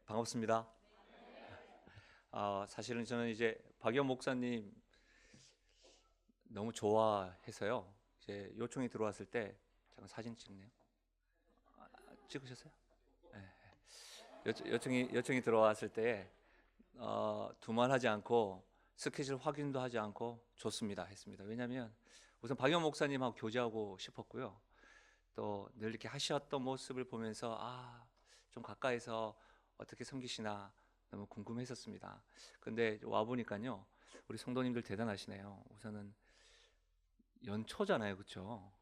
반갑습니다. 사실은 저는 이제 박연 목사님 너무 좋아해서요. 이제 요청이 들어왔을 때 잠깐 사진 찍네요. 찍으셨어요? 네. 요청이 들어왔을 때 두말하지 않고 스케줄 확인도 하지 않고 좋습니다 했습니다. 왜냐하면 우선 박연 목사님하고 교제하고 싶었고요. 또 늘 이렇게 하셨던 모습을 보면서 좀 가까이서 어떻게 섬기시나 너무 궁금했었습니다. 근데 와 보니까요, 우리 성도님들 대단하시네요. 우선은 연초잖아요, 그렇죠?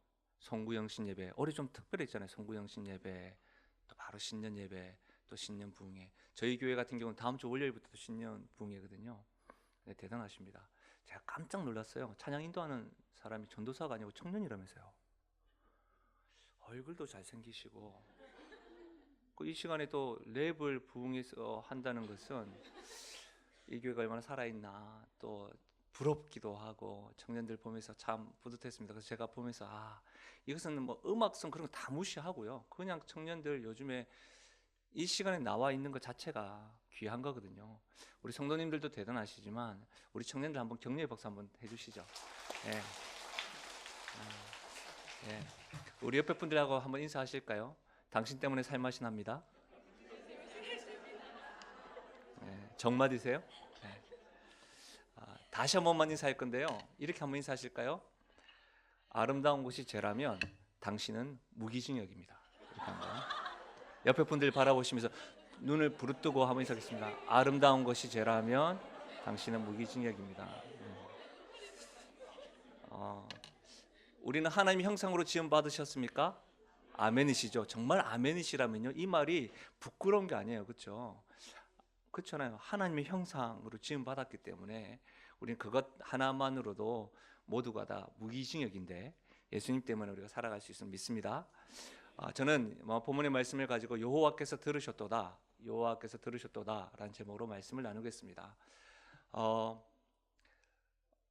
송구영신 예배, 올해 좀 특별했잖아요. 송구영신 예배, 또 바로 신년 예배, 또 신년 부흥회. 저희 교회 같은 경우는 다음 주 월요일부터 신년 부흥회거든요. 네, 대단하십니다. 제가 깜짝 놀랐어요. 찬양 인도하는 사람이 전도사가 아니고 청년이라면서요. 얼굴도 잘생기시고 이 시간에 또 랩을 부흥해서 한다는 것은 이 교회가 얼마나 살아있나 또 부럽기도 하고 청년들 보면서 참 뿌듯했습니다. 그래서 제가 보면서 이것은 뭐 음악성 그런 거 다 무시하고요, 그냥 청년들 요즘에 이 시간에 나와 있는 것 자체가 귀한 거거든요. 우리 성도님들도 대단하시지만 우리 청년들 한번 격려의 박수 한번 해주시죠. 예. 예. 우리 옆에 분들하고 한번 인사하실까요? 당신 때문에 살맛이 납니다. 정mad이세요? 네. 다시 한 번만 인사할 건데요, 이렇게 한번 인사하실까요? 아름다운 곳이 죄라면 당신은 무기징역입니다. 이렇게 한번 옆에 분들 바라보시면서 눈을 부릅뜨고 한번 인사하겠습니다. 아름다운 것이 죄라면 당신은 무기징역입니다. 우리는 하나님의 형상으로 지음 받으셨습니까? 아멘이시죠. 정말 아멘이시라면요, 이 말이 부끄러운 게 아니에요, 그렇죠? 그렇잖아요. 하나님의 형상으로 지음 받았기 때문에 우리는 그것 하나만으로도 모두가 다 무기징역인데 예수님 때문에 우리가 살아갈 수 있음을 믿습니다. 저는 본문의 말씀을 가지고 여호와께서 들으셨도다라는 제목으로 말씀을 나누겠습니다.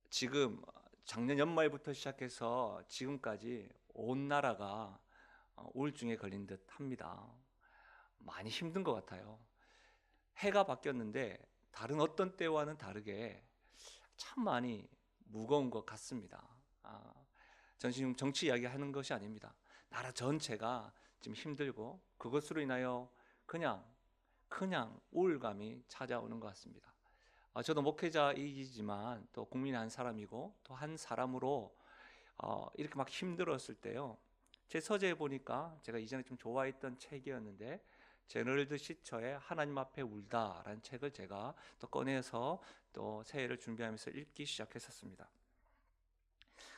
지금 작년 연말부터 시작해서 지금까지 온 나라가 우울증에 걸린 듯 합니다. 많이 힘든 것 같아요. 해가 바뀌었는데 다른 어떤 때와는 다르게 참 많이 무거운 것 같습니다. 전 지금 정치 이야기하는 것이 아닙니다. 나라 전체가 지금 힘들고 그것으로 인하여 그냥 우울감이 찾아오는 것 같습니다. 저도 목회자이지만 또 국민의 한 사람이고 또 한 사람으로 이렇게 막 힘들었을 때요, 제 서재에 보니까 제가 이전에 좀 좋아했던 책이었는데 제널드 시처의 하나님 앞에 울다라는 책을 제가 또 꺼내서 또 새해를 준비하면서 읽기 시작했었습니다.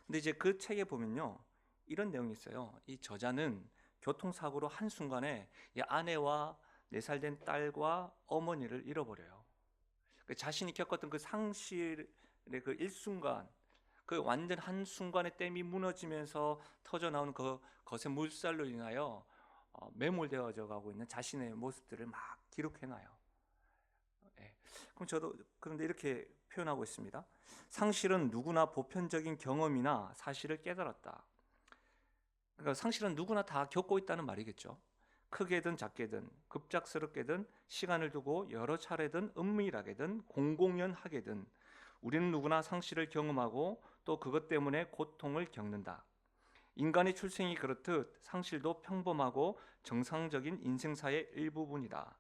근데 이제 그 책에 보면요, 이런 내용이 있어요. 이 저자는 교통사고로 한순간에 이 아내와 4살 된 딸과 어머니를 잃어버려요. 자신이 겪었던 그 상실의 그 일순간, 그 완전 한순간에 댐이 무너지면서 터져 나오는 그 거센 물살로 인하여 매몰되어져 가고 있는 자신의 모습들을 막 기록해놔요. 그럼 저도 그런데 이렇게 표현하고 있습니다. 상실은 누구나 보편적인 경험이나 사실을 깨달았다. 그러니까 상실은 누구나 다 겪고 있다는 말이겠죠. 크게든 작게든 급작스럽게든 시간을 두고 여러 차례든 은밀하게든 공공연하게든 우리는 누구나 상실을 경험하고 또 그것 때문에 고통을 겪는다. 인간의 출생이 그렇듯 상실도 평범하고 정상적인 인생사의 일부분이다.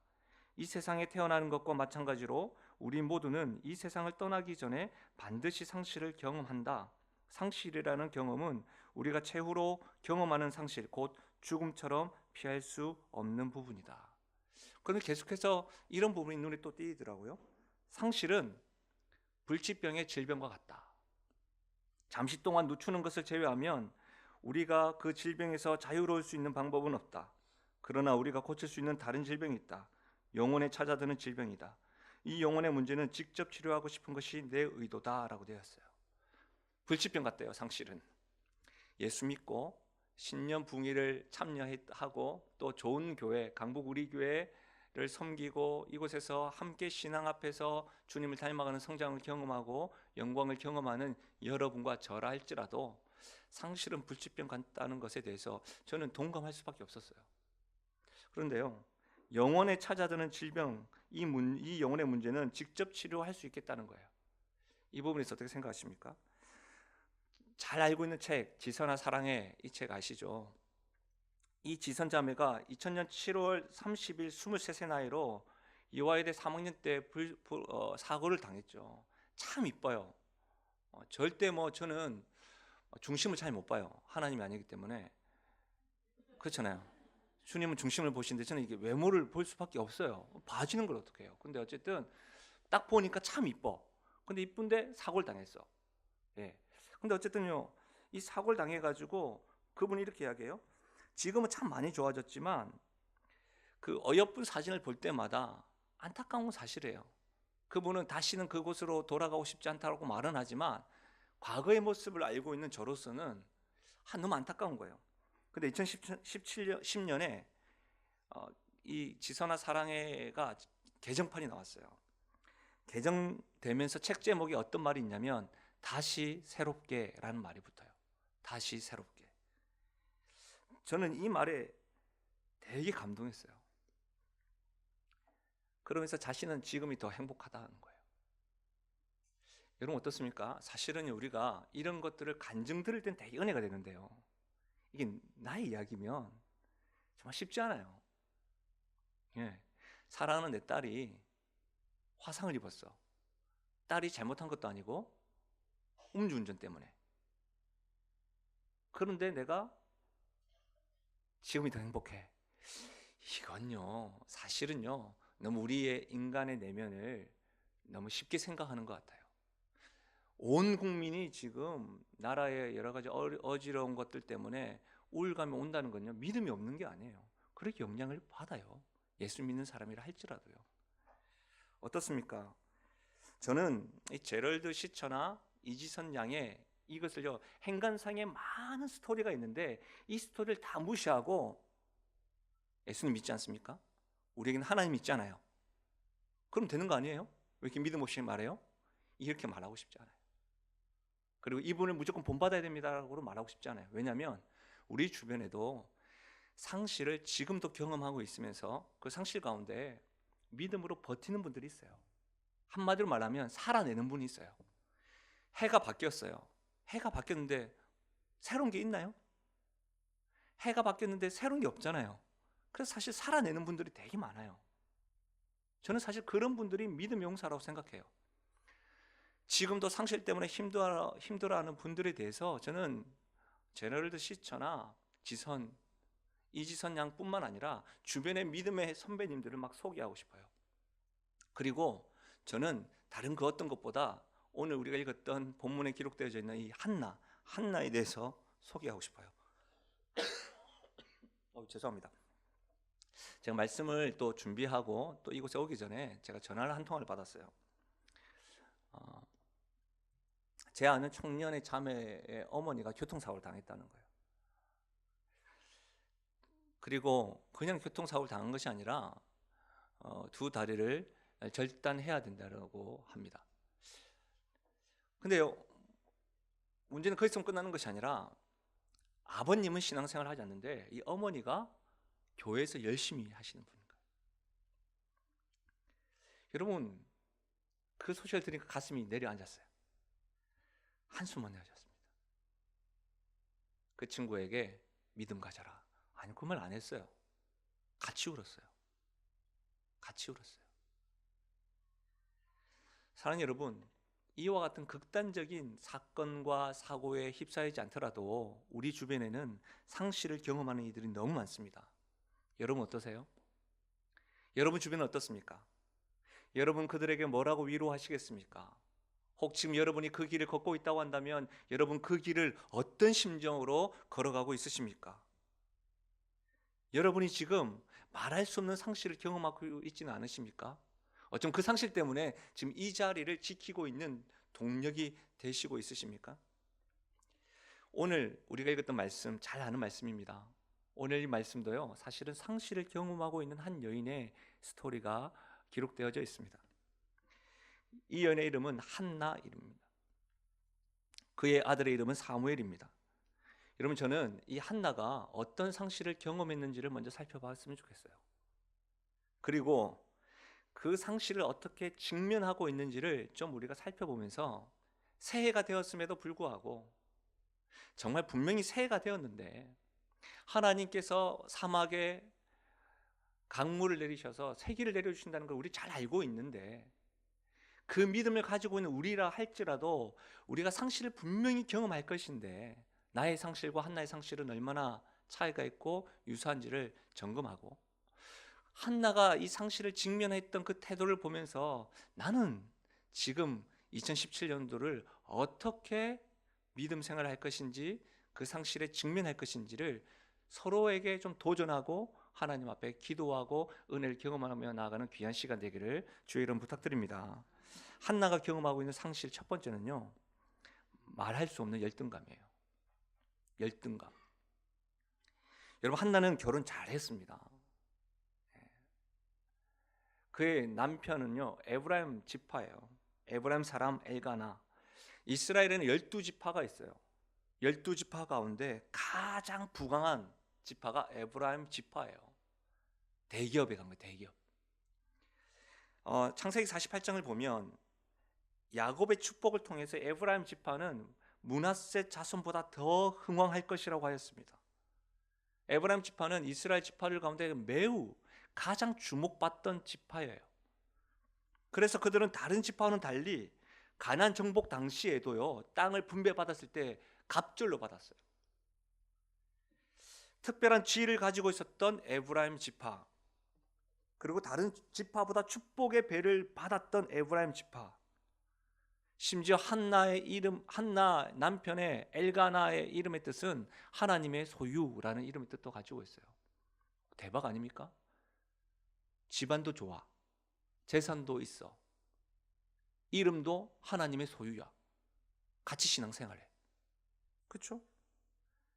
이 세상에 태어나는 것과 마찬가지로 우리 모두는 이 세상을 떠나기 전에 반드시 상실을 경험한다. 상실이라는 경험은 우리가 최후로 경험하는 상실, 곧 죽음처럼 피할 수 없는 부분이다. 그런데 계속해서 이런 부분이 눈에 또 띄더라고요. 상실은 불치병의 질병과 같다. 잠시 동안 늦추는 것을 제외하면 우리가 그 질병에서 자유로울 수 있는 방법은 없다. 그러나 우리가 고칠 수 있는 다른 질병이 있다. 영혼에 찾아드는 질병이다. 이 영혼의 문제는 직접 치료하고 싶은 것이 내 의도다라고 되었어요. 불치병 같대요, 상실은. 예수 믿고 신년 부흥회를 참여하고 또 좋은 교회, 강북 우리 교회를 섬기고 이곳에서 함께 신앙 앞에서 주님을 닮아가는 성장을 경험하고 영광을 경험하는 여러분과 저라 할지라도 상실은 불치병 같다는 것에 대해서 저는 동감할 수밖에 없었어요. 그런데요, 영혼에 찾아드는 질병, 이 영혼의 문제는 직접 치료할 수 있겠다는 거예요. 이 부분에서 어떻게 생각하십니까? 잘 알고 있는 책 지선아 사랑해, 이 책 아시죠? 이 지선 자매가 2000년 7월 30일 23세 나이로 이화여대 3학년 때 사고를 당했죠. 참 이뻐요. 절대 저는 중심을 잘 못 봐요. 하나님이 아니기 때문에. 그렇잖아요. 주님은 중심을 보시는데 저는 이게 외모를 볼 수밖에 없어요. 봐주는 걸 어떻게 해요? 근데 어쨌든 딱 보니까 참 이뻐. 근데 이쁜데 사고를 당했어. 예. 근데 어쨌든요, 이 사고를 당해가지고 그분이 이렇게 이야기해요. 지금은 참 많이 좋아졌지만 그 어여쁜 사진을 볼 때마다 안타까운 건 사실이에요. 그분은 다시는 그곳으로 돌아가고 싶지 않다고 말은 하지만 과거의 모습을 알고 있는 저로서는 너무 안타까운 거예요. 근데 2010년에 이 지선아 사랑해가 개정판이 나왔어요. 개정되면서 책 제목이 어떤 말이 있냐면 다시 새롭게라는 말이 붙어요. 다시 새롭게. 저는 이 말에 되게 감동했어요. 그러면서 자신은 지금이 더 행복하다는 거예요. 여러분 어떻습니까? 사실은 우리가 이런 것들을 간증 들을 땐 되게 은혜가 되는데요. 이게 나의 이야기면 정말 쉽지 않아요. 예. 사랑하는 내 딸이 화상을 입었어. 딸이 잘못한 것도 아니고 음주운전 때문에. 그런데 내가 지금이 더 행복해. 이건요, 사실은요, 너무 우리의 인간의 내면을 너무 쉽게 생각하는 것 같아요. 온 국민이 지금 나라의 여러 가지 어지러운 것들 때문에 우울감이 온다는 건요, 믿음이 없는 게 아니에요. 그렇게 영향을 받아요. 예수 믿는 사람이라 할지라도요. 어떻습니까? 저는 이 제럴드 시처나 이지선 양의 이것을요, 행간상에 많은 스토리가 있는데 이 스토리를 다 무시하고 예수님 믿지 않습니까? 우리에게는 하나님 있잖아요. 그럼 되는 거 아니에요? 왜 이렇게 믿음 없이 말해요? 이렇게 말하고 싶지 않아요. 그리고 이분을 무조건 본받아야 됩니다라고 말하고 싶지 않아요. 왜냐하면 우리 주변에도 상실을 지금도 경험하고 있으면서 그 상실 가운데 믿음으로 버티는 분들이 있어요. 한마디로 말하면 살아내는 분이 있어요. 해가 바뀌었어요. 해가 바뀌었는데 새로운 게 있나요? 해가 바뀌었는데 새로운 게 없잖아요. 그래서 사실 살아내는 분들이 되게 많아요. 저는 사실 그런 분들이 믿음 용사라고 생각해요. 지금도 상실 때문에 힘들어하는 분들에 대해서 저는 제너럴드 시처나 이지선 양뿐만 아니라 주변의 믿음의 선배님들을 막 소개하고 싶어요. 그리고 저는 다른 그 어떤 것보다 오늘 우리가 읽었던 본문에 기록되어져 있는 이 한나에 대해서 소개하고 싶어요. 죄송합니다. 제가 말씀을 또 준비하고 또 이곳에 오기 전에 제가 전화를 한 통화를 받았어요. 제 아는 청년의 자매의 어머니가 교통사고를 당했다는 거예요. 그리고 그냥 교통사고를 당한 것이 아니라 두 다리를 절단해야 된다고 합니다. 근데 문제는 거기서 끝나는 것이 아니라 아버님은 신앙생활을 하지 않는데 이 어머니가 교회에서 열심히 하시는 분인 거예요. 여러분 그 소식을 들으니까 가슴이 내려앉았어요. 한숨만 내어졌습니다. 그 친구에게 믿음 가져라. 아니 그 말 안 했어요. 같이 울었어요. 같이 울었어요. 사랑하는 여러분, 이와 같은 극단적인 사건과 사고에 휩싸이지 않더라도 우리 주변에는 상실을 경험하는 이들이 너무 많습니다. 여러분 어떠세요? 여러분 주변은 어떻습니까? 여러분 그들에게 뭐라고 위로하시겠습니까? 혹 지금 여러분이 그 길을 걷고 있다고 한다면 여러분 그 길을 어떤 심정으로 걸어가고 있으십니까? 여러분이 지금 말할 수 없는 상실을 경험하고 있지는 않으십니까? 어쩜 그 상실 때문에 지금 이 자리를 지키고 있는 동력이 되시고 있으십니까? 오늘 우리가 읽었던 말씀 잘 아는 말씀입니다. 오늘 이 말씀도요, 사실은 상실을 경험하고 있는 한 여인의 스토리가 기록되어져 있습니다. 이 여인의 이름은 한나입니다. 그의 아들의 이름은 사무엘입니다. 여러분 저는 이 한나가 어떤 상실을 경험했는지를 먼저 살펴봤으면 좋겠어요. 그리고 그 상실을 어떻게 직면하고 있는지를 좀 우리가 살펴보면서 새해가 되었음에도 불구하고 정말 분명히 새해가 되었는데 하나님께서 사막에 강물을 내리셔서 세기를 내려주신다는 걸 우리 잘 알고 있는데 그 믿음을 가지고 있는 우리라 할지라도 우리가 상실을 분명히 경험할 것인데 나의 상실과 한나의 상실은 얼마나 차이가 있고 유사한지를 점검하고 한나가 이 상실을 직면했던 그 태도를 보면서 나는 지금 2017년도를 어떻게 믿음 생활을 할 것인지 그 상실에 직면할 것인지를 서로에게 좀 도전하고 하나님 앞에 기도하고 은혜를 경험하며 나아가는 귀한 시간 되기를 주의 이름 부탁드립니다. 한나가 경험하고 있는 상실 첫 번째는요, 말할 수 없는 열등감이에요. 열등감. 여러분, 한나는 결혼 잘 했습니다. 그의 남편은요 에브라임 지파예요. 에브라임 사람 엘가나. 이스라엘에는 12지파가 있어요. 12지파 가운데 가장 부강한 지파가 에브라임 지파예요. 대기업에 간 거예요. 대기업. 창세기 48장을 보면 야곱의 축복을 통해서 에브라임 지파는 므낫세 자손보다 더 흥왕할 것이라고 하였습니다. 에브라임 지파는 이스라엘 지파들 가운데 매우 가장 주목받던 지파예요. 그래서 그들은 다른 지파와는 달리 가나안 정복 당시에도요 땅을 분배받았을 때 갑절로 받았어요. 특별한 지위를 가지고 있었던 에브라임 지파, 그리고 다른 지파보다 축복의 배를 받았던 에브라임 지파, 심지어 한나의 이름, 한나 남편의 엘가나의 이름의 뜻은 하나님의 소유라는 이름의 뜻도 가지고 있어요. 대박 아닙니까? 집안도 좋아, 재산도 있어, 이름도 하나님의 소유야. 같이 신앙생활해. 그렇죠?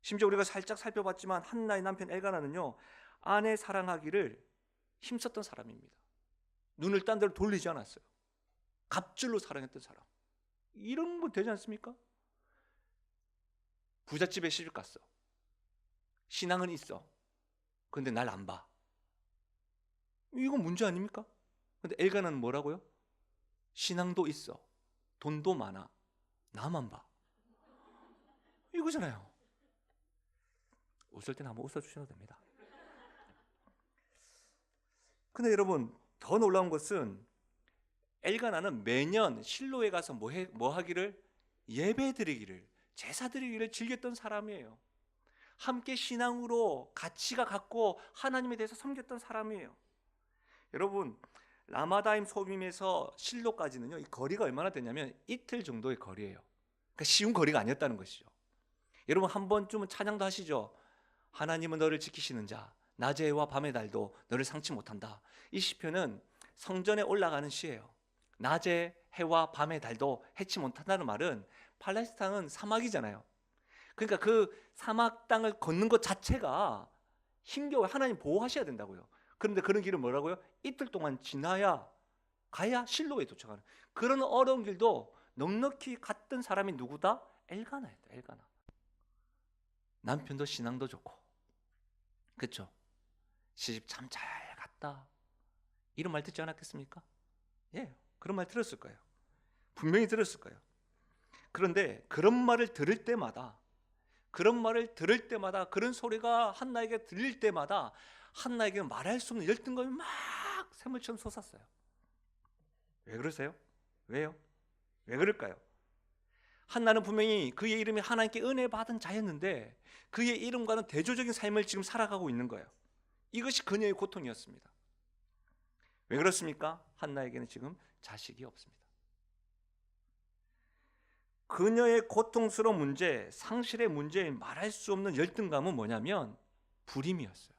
심지어 우리가 살짝 살펴봤지만 한나의 남편 엘가나는요 아내 사랑하기를 힘썼던 사람입니다. 눈을 딴 데로 돌리지 않았어요. 갑절로 사랑했던 사람. 이런 거 되지 않습니까? 부잣집에 시집 갔어. 신앙은 있어. 근데 날 안 봐. 이건 문제 아닙니까? 근데 엘가나는 뭐라고요? 신앙도 있어, 돈도 많아, 나만 봐. 이거잖아요. 웃을 때는 한번 웃어주셔도 됩니다. 근데 여러분, 더 놀라운 것은 엘가나는 매년 실로에 가서 뭐 하기를? 예배 드리기를, 제사 드리기를 즐겼던 사람이에요. 함께 신앙으로 가치가 같고 하나님에 대해서 섬겼던 사람이에요. 여러분, 라마다임 소빔에서 실로까지는요 이 거리가 얼마나 되냐면 이틀 정도의 거리예요. 그러니까 쉬운 거리가 아니었다는 것이죠. 여러분, 한 번쯤은 찬양도 하시죠. 하나님은 너를 지키시는 자, 낮의 해와 밤의 달도 너를 상치 못한다. 이 시편은 성전에 올라가는 시예요. 낮의 해와 밤의 달도 해치 못한다는 말은 팔레스타인은 사막이잖아요. 그러니까 그 사막 땅을 걷는 것 자체가 힘겨워요. 하나님 보호하셔야 된다고요. 그런데 그런 길은 뭐라고요? 이틀 동안 지나야 가야 실로에 도착하는 그런 어려운 길도 넉넉히 갔던 사람이 누구다? 엘가나였다. 엘가나. 남편도 신앙도 좋고, 그렇죠? 시집 참 잘 갔다, 이런 말 듣지 않았겠습니까? 예, 그런 말 들었을 거예요. 분명히 들었을 거예요. 그런데 그런 말을 들을 때마다, 그런 소리가 한나에게 들릴 때마다 한나에게는 말할 수 없는 열등감이 막 샘물처럼 솟았어요. 왜 그러세요? 왜요? 왜 그럴까요? 한나는 분명히 그의 이름이 하나님께 은혜 받은 자였는데 그의 이름과는 대조적인 삶을 지금 살아가고 있는 거예요. 이것이 그녀의 고통이었습니다. 왜 그렇습니까? 한나에게는 지금 자식이 없습니다. 그녀의 고통스러운 문제, 상실의 문제에 말할 수 없는 열등감은 뭐냐면 불임이었어요.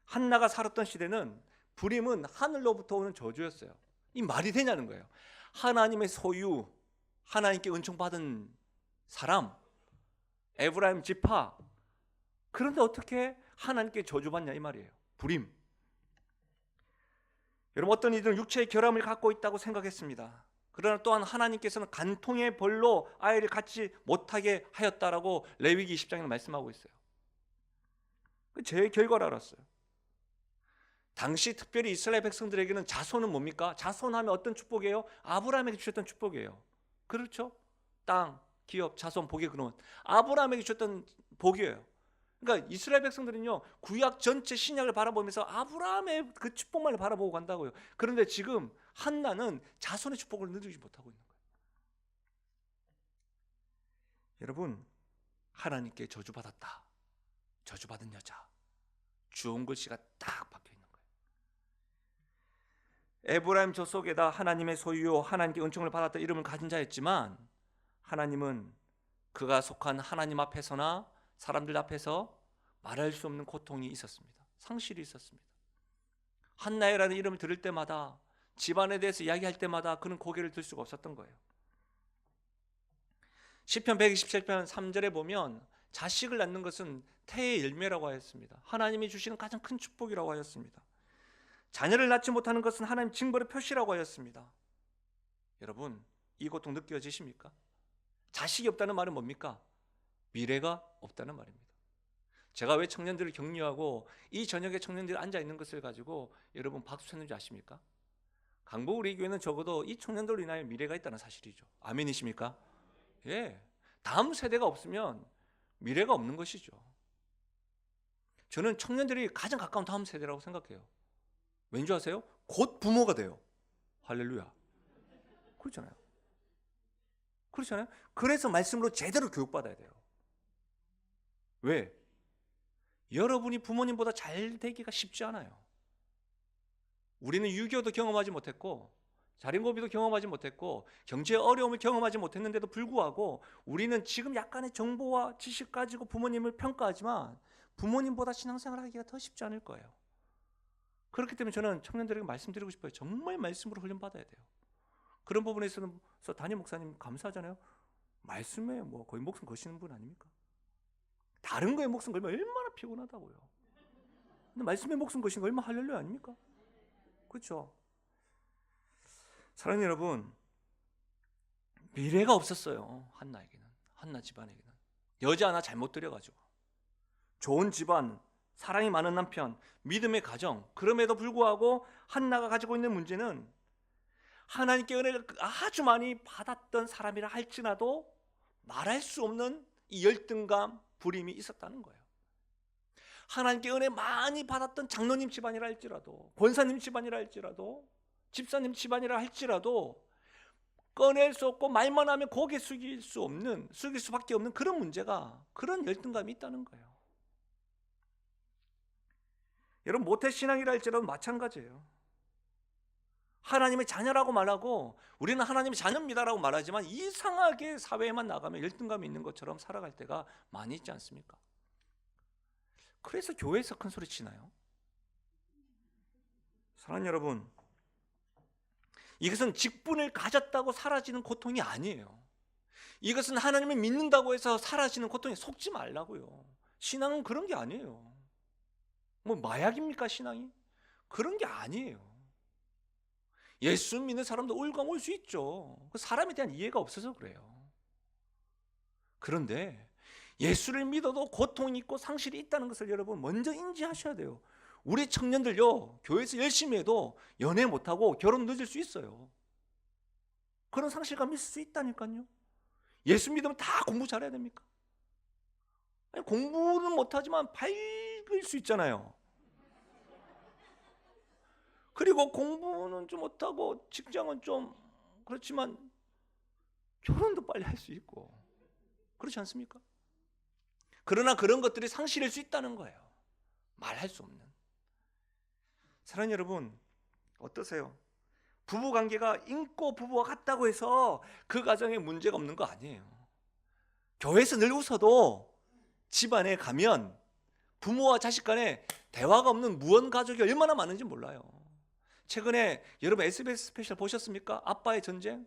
한나가 살았던 시대는 불임은 하늘로부터 오는 저주였어요. 이 말이 되냐는 거예요. 하나님의 소유, 하나님께 은총받은 사람, 에브라임 지파, 그런데 어떻게 하나님께 저주받냐 이 말이에요. 불임. 여러분, 어떤 이들은 육체의 결함을 갖고 있다고 생각했습니다. 그러나 또한 하나님께서는 간통의 벌로 아이를 갖지 못하게 하였다라고 레위기 20장에 말씀하고 있어요. 제 결과를 알았어요. 당시 특별히 이스라엘 백성들에게는 자손은 뭡니까? 자손하면 어떤 축복이에요? 아브라함에게 주셨던 축복이에요. 그렇죠? 땅, 기업, 자손, 복의 근원. 아브라함에게 주셨던 복이에요. 그러니까 이스라엘 백성들은요, 구약 전체 신약을 바라보면서 아브라함의 그 축복만을 바라보고 간다고요. 그런데 지금 한나는 자손의 축복을 누리지 못하고 있는 거예요. 여러분, 하나님께 저주받았다, 저주받은 여자, 주온 글씨가 딱 박혀 있는 거예요. 에브라임 젖속에다 하나님의 소유요 하나님께 은총을 받았다 이름을 가진 자였지만, 하나님은 그가 속한 하나님 앞에서나 사람들 앞에서 말할 수 없는 고통이 있었습니다. 상실이 있었습니다. 한나라는 이름을 들을 때마다, 집안에 대해서 이야기할 때마다 그는 고개를 들 수가 없었던 거예요. 시편 127편 3절에 보면 자식을 낳는 것은 태의 열매라고 하였습니다. 하나님이 주시는 가장 큰 축복이라고 하였습니다. 자녀를 낳지 못하는 것은 하나님 징벌의 표시라고 하였습니다. 여러분, 이 고통 느껴지십니까? 자식이 없다는 말은 뭡니까? 미래가 없다는 말입니다. 제가 왜 청년들을 격려하고 이 저녁에 청년들이 앉아있는 것을 가지고 여러분 박수 쳤는지 아십니까? 강북 우리 교회는 적어도 이 청년들로 인하여 미래가 있다는 사실이죠. 아멘이십니까? 예, 다음 세대가 없으면 미래가 없는 것이죠. 저는 청년들이 가장 가까운 다음 세대라고 생각해요. 왠지 아세요? 곧 부모가 돼요. 할렐루야. 그렇잖아요. 그렇잖아요. 그래서 말씀으로 제대로 교육받아야 돼요. 왜? 여러분이 부모님보다 잘 되기가 쉽지 않아요. 우리는 유교도 경험하지 못했고 자린고비도 경험하지 못했고 경제의 어려움을 경험하지 못했는데도 불구하고 우리는 지금 약간의 정보와 지식 가지고 부모님을 평가하지만 부모님보다 신앙생활을 하기가 더 쉽지 않을 거예요. 그렇기 때문에 저는 청년들에게 말씀드리고 싶어요. 정말 말씀으로 훈련받아야 돼요. 그런 부분에 있어서 담임 목사님 감사하잖아요. 말씀에 뭐 거의 목숨 거시는 분 아닙니까? 다른 거에 목숨 걸면 얼마나 피곤하다고요. 근데 말씀에 목숨 거시는 거 얼마나 할렐루야 아닙니까? 그렇죠? 사랑하는 여러분, 미래가 없었어요. 한나에게는, 한나 집안에게는. 여자 하나 잘못 들여가지고 좋은 집안, 사랑이 많은 남편, 믿음의 가정, 그럼에도 불구하고 한나가 가지고 있는 문제는 하나님께 은혜를 아주 많이 받았던 사람이라 할지라도 말할 수 없는 이 열등감, 불임이 있었다는 거예요. 하나님께 은혜 많이 받았던 장로님 집안이라 할지라도, 권사님 집안이라 할지라도, 집사님 집안이라 할지라도 꺼낼 수 없고 말만 하면 고개 숙일 수밖에 없는 그런 문제가, 그런 열등감이 있다는 거예요. 여러분, 모태신앙이라 할지라도 마찬가지예요. 하나님의 자녀라고 말하고 우리는 하나님의 자녀입니다라고 말하지만 이상하게 사회에만 나가면 열등감이 있는 것처럼 살아갈 때가 많이 있지 않습니까? 그래서 교회에서 큰 소리 치나요? 사랑하는 여러분, 이것은 직분을 가졌다고 사라지는 고통이 아니에요. 이것은 하나님을 믿는다고 해서 사라지는 고통에 속지 말라고요. 신앙은 그런 게 아니에요. 뭐 마약입니까 신앙이? 그런 게 아니에요. 예수 믿는 사람도 울고 올 수 있죠. 사람에 대한 이해가 없어서 그래요. 그런데 예수를 믿어도 고통이 있고 상실이 있다는 것을 여러분 먼저 인지하셔야 돼요. 우리 청년들요, 교회에서 열심히 해도 연애 못하고 결혼 늦을 수 있어요. 그런 상실감이 있을 수 있다니까요. 예수 믿으면 다 공부 잘해야 됩니까? 아니, 공부는 못하지만 밝을 수 있잖아요. 그리고 공부는 좀 못하고 직장은 좀 그렇지만 결혼도 빨리 할 수 있고 그렇지 않습니까? 그러나 그런 것들이 상실일 수 있다는 거예요. 말할 수 없는. 사랑하는 여러분, 어떠세요? 부부관계가 인고 부부와 같다고 해서 그 가정에 문제가 없는 거 아니에요. 교회에서 늘 웃어도 집안에 가면 부모와 자식 간에 대화가 없는 무언 가족이 얼마나 많은지 몰라요. 최근에 여러분 SBS 스페셜 보셨습니까? 아빠의 전쟁?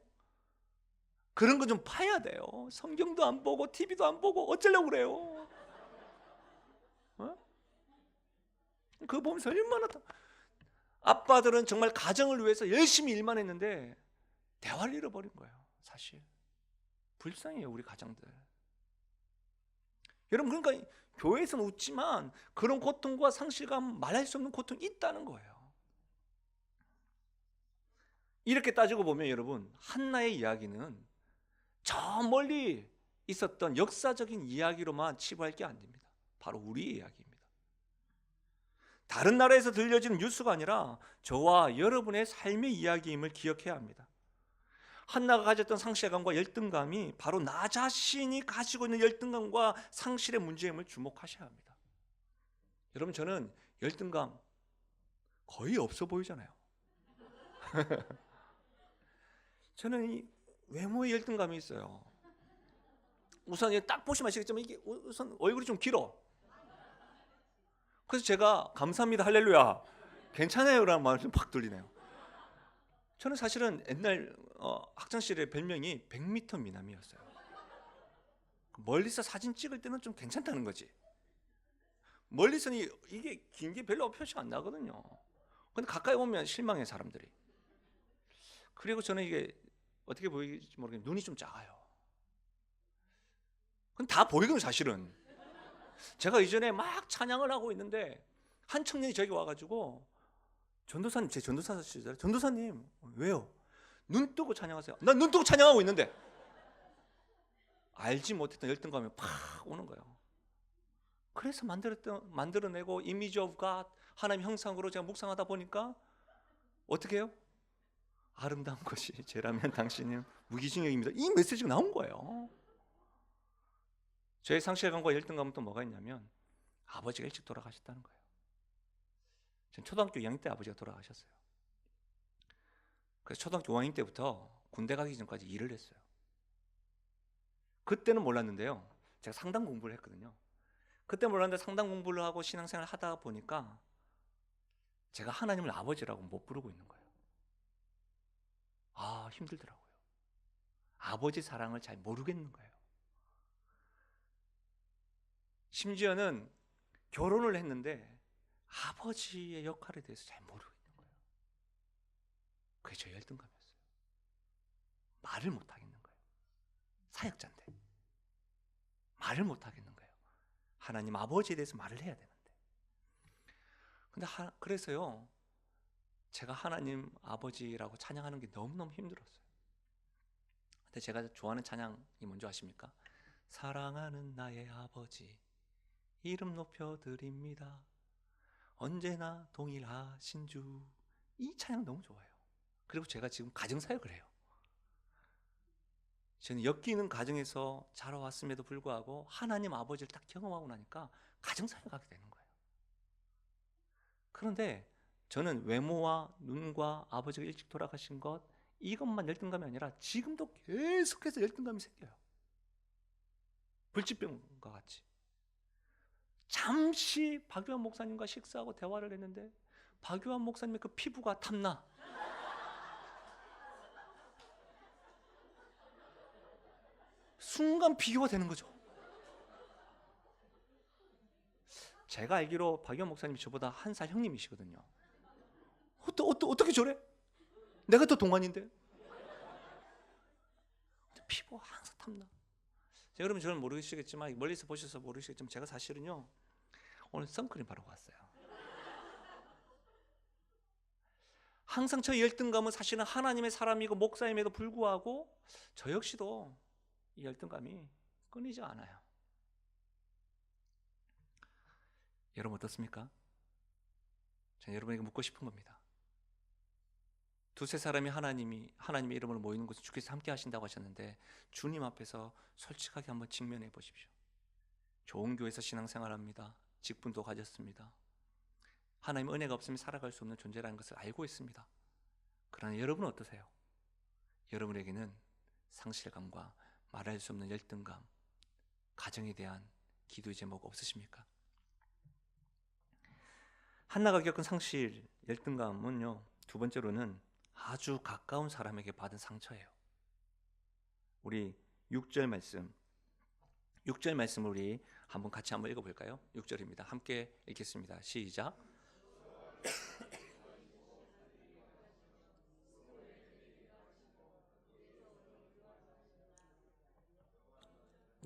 그런 거 좀 봐야 돼요. 성경도 안 보고 TV도 안 보고 어쩌려고 그래요? 어? 그거 보면서 얼마나 아빠들은 정말 가정을 위해서 열심히 일만 했는데 대화를 잃어버린 거예요. 사실 불쌍해요, 우리 가정들. 여러분, 그러니까 교회에서는 웃지만 그런 고통과 상실감, 말할 수 없는 고통이 있다는 거예요. 이렇게 따지고 보면 여러분, 한나의 이야기는 저 멀리 있었던 역사적인 이야기로만 치부할 게 안 됩니다. 바로 우리의 이야기입니다. 다른 나라에서 들려지는 뉴스가 아니라 저와 여러분의 삶의 이야기임을 기억해야 합니다. 한나가 가졌던 상실감과 열등감이 바로 나 자신이 가지고 있는 열등감과 상실의 문제임을 주목하셔야 합니다. 여러분, 저는 열등감 거의 없어 보이잖아요. 저는 이 외모에 열등감이 있어요. 우선 딱 보시면 아시겠지만 이게 우선 얼굴이 좀 길어. 그래서 제가 감사합니다 할렐루야 괜찮아요 라는 말이 좀 팍 들리네요. 저는 사실은 옛날 학창시절에 별명이 100m 미남이었어요. 멀리서 사진 찍을 때는 좀 괜찮다는 거지. 멀리서는 이게 긴 게 별로 표시가 안 나거든요. 근데 가까이 오면 실망해 사람들이. 그리고 저는 이게 어떻게 보이지 모르겠는데 눈이 좀 작아요. 그건 다 보이거든요 사실은. 제가 이전에 막 찬양을 하고 있는데 한 청년이 저기 와가지고 전도사님, 제 전도사 시절 전도사님 왜요? 눈 뜨고 찬양하세요. 난 눈 뜨고 찬양하고 있는데 알지 못했던 열등감이 팍 오는 거예요. 그래서 만들어내고 이미지 오브 갓, 하나님 형상으로 제가 묵상하다 보니까 어떻게 해요? 아름다운 것이 죄라면 당신은 무기징역입니다. 이 메시지가 나온 거예요. 저의 상실감과 열등감은 또 뭐가 있냐면 아버지가 일찍 돌아가셨다는 거예요. 전 초등학교 2학년 때 아버지가 돌아가셨어요. 그래서 초등학교 5학년 때부터 군대 가기 전까지 일을 했어요. 그때는 몰랐는데요, 제가 상당 공부를 했거든요. 그때 몰랐는데 상당 공부를 하고 신앙생활을 하다 보니까 제가 하나님을 아버지라고 못 부르고 있는 거예요. 아, 힘들더라고요. 아버지 사랑을 잘 모르겠는 거예요. 심지어는 결혼을 했는데 아버지의 역할에 대해서 잘 모르고 있는 거예요. 그게 저 열등감이었어요. 말을 못 하겠는 거예요. 사역자인데 말을 못 하겠는 거예요. 하나님 아버지에 대해서 말을 해야 되는데. 근데 그래서요, 제가 하나님 아버지라고 찬양하는 게 너무너무 힘들었어요. 근데 제가 좋아하는 찬양이 뭔지 아십니까? 사랑하는 나의 아버지 이름 높여드립니다. 언제나 동일하신 주. 이 찬양 너무 좋아요. 그리고 제가 지금 가정사역을 해요. 저는 엮이는 가정에서 자라왔음에도 불구하고 하나님 아버지를 딱 경험하고 나니까 가정사역을 하게 되는 거예요. 그런데 저는 외모와 눈과 아버지가 일찍 돌아가신 것, 이것만 열등감이 아니라 지금도 계속해서 열등감이 생겨요. 불치병과 같이. 잠시 박유한 목사님과 식사하고 대화를 했는데 박유한 목사님의 그 피부가 탐나. 순간 비교가 되는 거죠. 제가 알기로 박유한 목사님이 저보다 한 살 형님이시거든요. 어떻게 저래? 내가 더 동안인데. 피부가 항상 탐나. 여러분 저는 모르시겠지만, 멀리서 보셔서 모르시겠지만 제가 사실은요 오늘 선크림 바르고 왔어요. 항상 저 열등감은 사실은 하나님의 사람이고 목사임에도 불구하고 저 역시도 이 열등감이 끊이지 않아요. 여러분 어떻습니까? 저는 여러분에게 묻고 싶은 겁니다. 두세 사람이 하나님의 이름으로 모이는 곳에 주께서 함께 하신다고 하셨는데 주님 앞에서 솔직하게 한번 직면해 보십시오. 좋은 교회에서 신앙생활합니다. 직분도 가졌습니다. 하나님 은혜가 없으면 살아갈 수 없는 존재라는 것을 알고 있습니다. 그러나 여러분은 어떠세요? 여러분에게는 상실감과 말할 수 없는 열등감, 가정에 대한 기도의 제목 없으십니까? 한나가 겪은 상실, 열등감은요, 두 번째로는 아주 가까운 사람에게 받은 상처예요. 우리 6절 말씀을 우리 같이 한번 읽어볼까요? 6절입니다. 함께 읽겠습니다. 시작.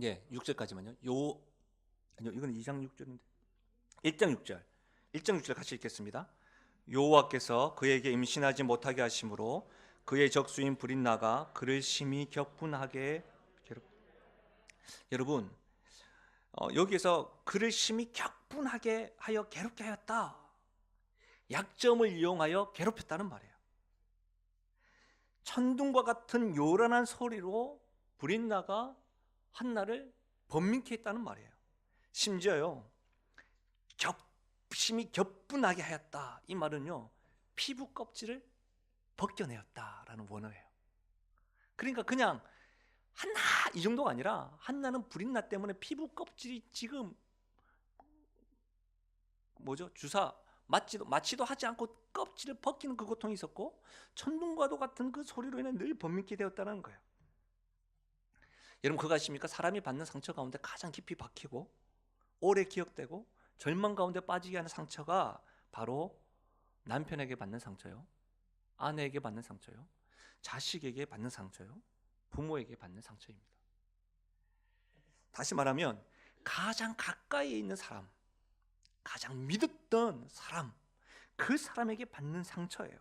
예, 6절까지만요. 아니요, 이건 2장 6절인데 1장 6절. 1장 6절 같이 읽겠습니다. 여호와께서 그에게 임신하지 못하게 하심으로 그의 적수인 브릿나가 그를 심히 격분하게 여러분, 여기에서 그를 심히 격분하게 하여 괴롭게 하였다. 약점을 이용하여 괴롭혔다는 말이에요. 천둥과 같은 요란한 소리로 브릿나가 한나를 번민케 했다는 말이에요. 심지어요, 심히 격분하게 하였다. 이 말은요, 피부 껍질을 벗겨내었다라는 원어예요. 그러니까 그냥 한나 이 정도가 아니라 한나는 브릿나 때문에 피부 껍질이 지금 주사 맞지도 하지 않고 껍질을 벗기는 그 고통이 있었고, 천둥과도 같은 그 소리로 인해 늘 번민케 되었다는 거예요. 여러분 그거 아십니까? 사람이 받는 상처 가운데 가장 깊이 박히고 오래 기억되고 절망 가운데 빠지게 하는 상처가 바로 남편에게 받는 상처요, 아내에게 받는 상처요, 자식에게 받는 상처요, 부모에게 받는 상처입니다. 다시 말하면 가장 가까이에 있는 사람, 가장 믿었던 사람, 그 사람에게 받는 상처예요.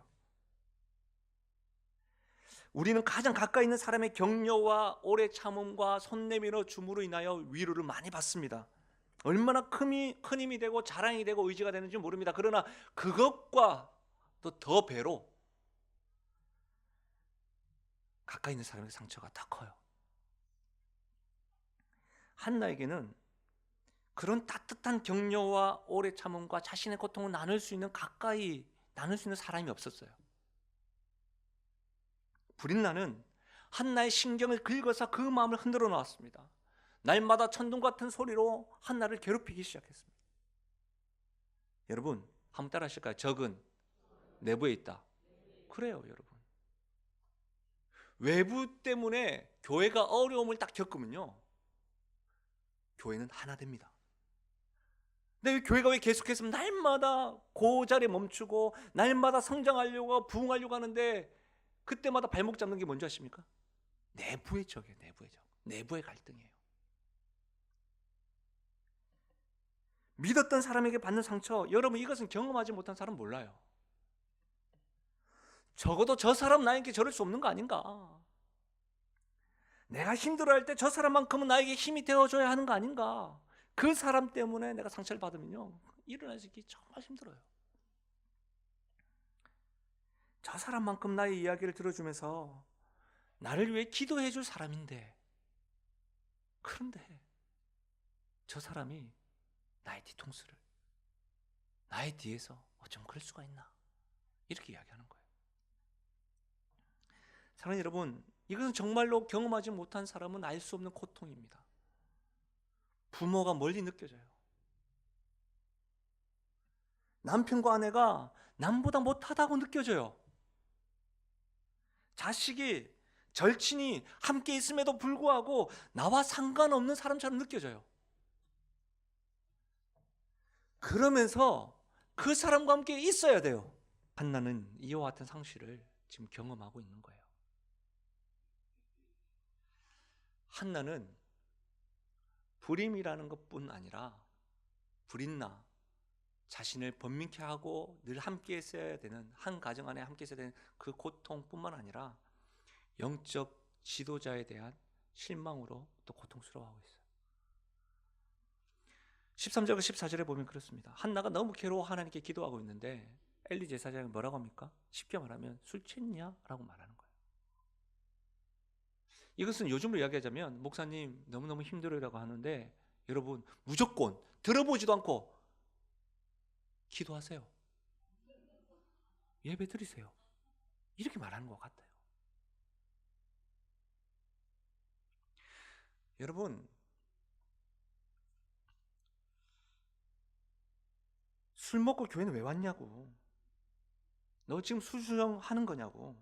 우리는 가장 가까이 있는 사람의 격려와 오래 참음과 손 내밀어 줌으로 인하여 위로를 많이 받습니다. 얼마나 큰 힘이 되고 자랑이 되고 의지가 되는지 모릅니다. 그러나 그것과 또 더 배로 가까이 있는 사람의 상처가 더 커요. 한나에게는 그런 따뜻한 격려와 오래 참음과 자신의 고통을 가까이 나눌 수 있는 사람이 없었어요. 브릿나는 한나의 신경을 긁어서 그 마음을 흔들어 놓았습니다. 날마다 천둥 같은 소리로 한나를 괴롭히기 시작했습니다. 여러분 한번 따라 하실까요? 적은 내부에 있다. 그래요 여러분. 외부 때문에 교회가 어려움을 딱 겪으면요, 교회는 하나 됩니다. 근데 교회가 왜 계속해서 날마다 그 자리에 멈추고 날마다 성장하려고 부흥하려고 하는데 그때마다 발목 잡는 게 뭔지 아십니까? 내부의 적이에요. 내부의 적. 내부의 갈등이에요. 믿었던 사람에게 받는 상처, 여러분 이것은 경험하지 못한 사람 몰라요. 적어도 저 사람 나에게 저럴 수 없는 거 아닌가? 내가 힘들어할 때 저 사람만큼은 나에게 힘이 되어줘야 하는 거 아닌가? 그 사람 때문에 내가 상처를 받으면요, 일어나기 정말 힘들어요. 저 사람만큼 나의 이야기를 들어주면서 나를 위해 기도해 줄 사람인데, 그런데 저 사람이 나의 뒤통수를, 나의 뒤에서 어쩜 그럴 수가 있나, 이렇게 이야기하는 거예요. 사랑하는 여러분, 이것은 정말로 경험하지 못한 사람은 알 수 없는 고통입니다. 부모가 멀리 느껴져요. 남편과 아내가 남보다 못하다고 느껴져요. 자식이, 절친이 함께 있음에도 불구하고 나와 상관없는 사람처럼 느껴져요. 그러면서 그 사람과 함께 있어야 돼요. 한나는 이와 같은 상실을 지금 경험하고 있는 거예요. 한나는 불임이라는 것뿐 아니라 브릿나, 자신을 번민케 하고 늘 함께 있어야 되는, 한 가정 안에 함께 있어야 되는 그 고통뿐만 아니라 영적 지도자에 대한 실망으로 또 고통스러워하고 있어요. 13절과 14절에 보면 그렇습니다. 한나가 너무 괴로워 하나님께 기도하고 있는데 엘리 제사장이 뭐라고 합니까? 쉽게 말하면 술 취했냐? 라고 말하는 거예요. 이것은 요즘으로 이야기하자면 목사님 너무너무 힘들어라고 하는데, 여러분 무조건 들어보지도 않고 기도하세요. 예배 드리세요. 이렇게 말하는 것 같아요. 여러분 술 먹고 교회는 왜 왔냐고, 너 지금 수수정하는 거냐고,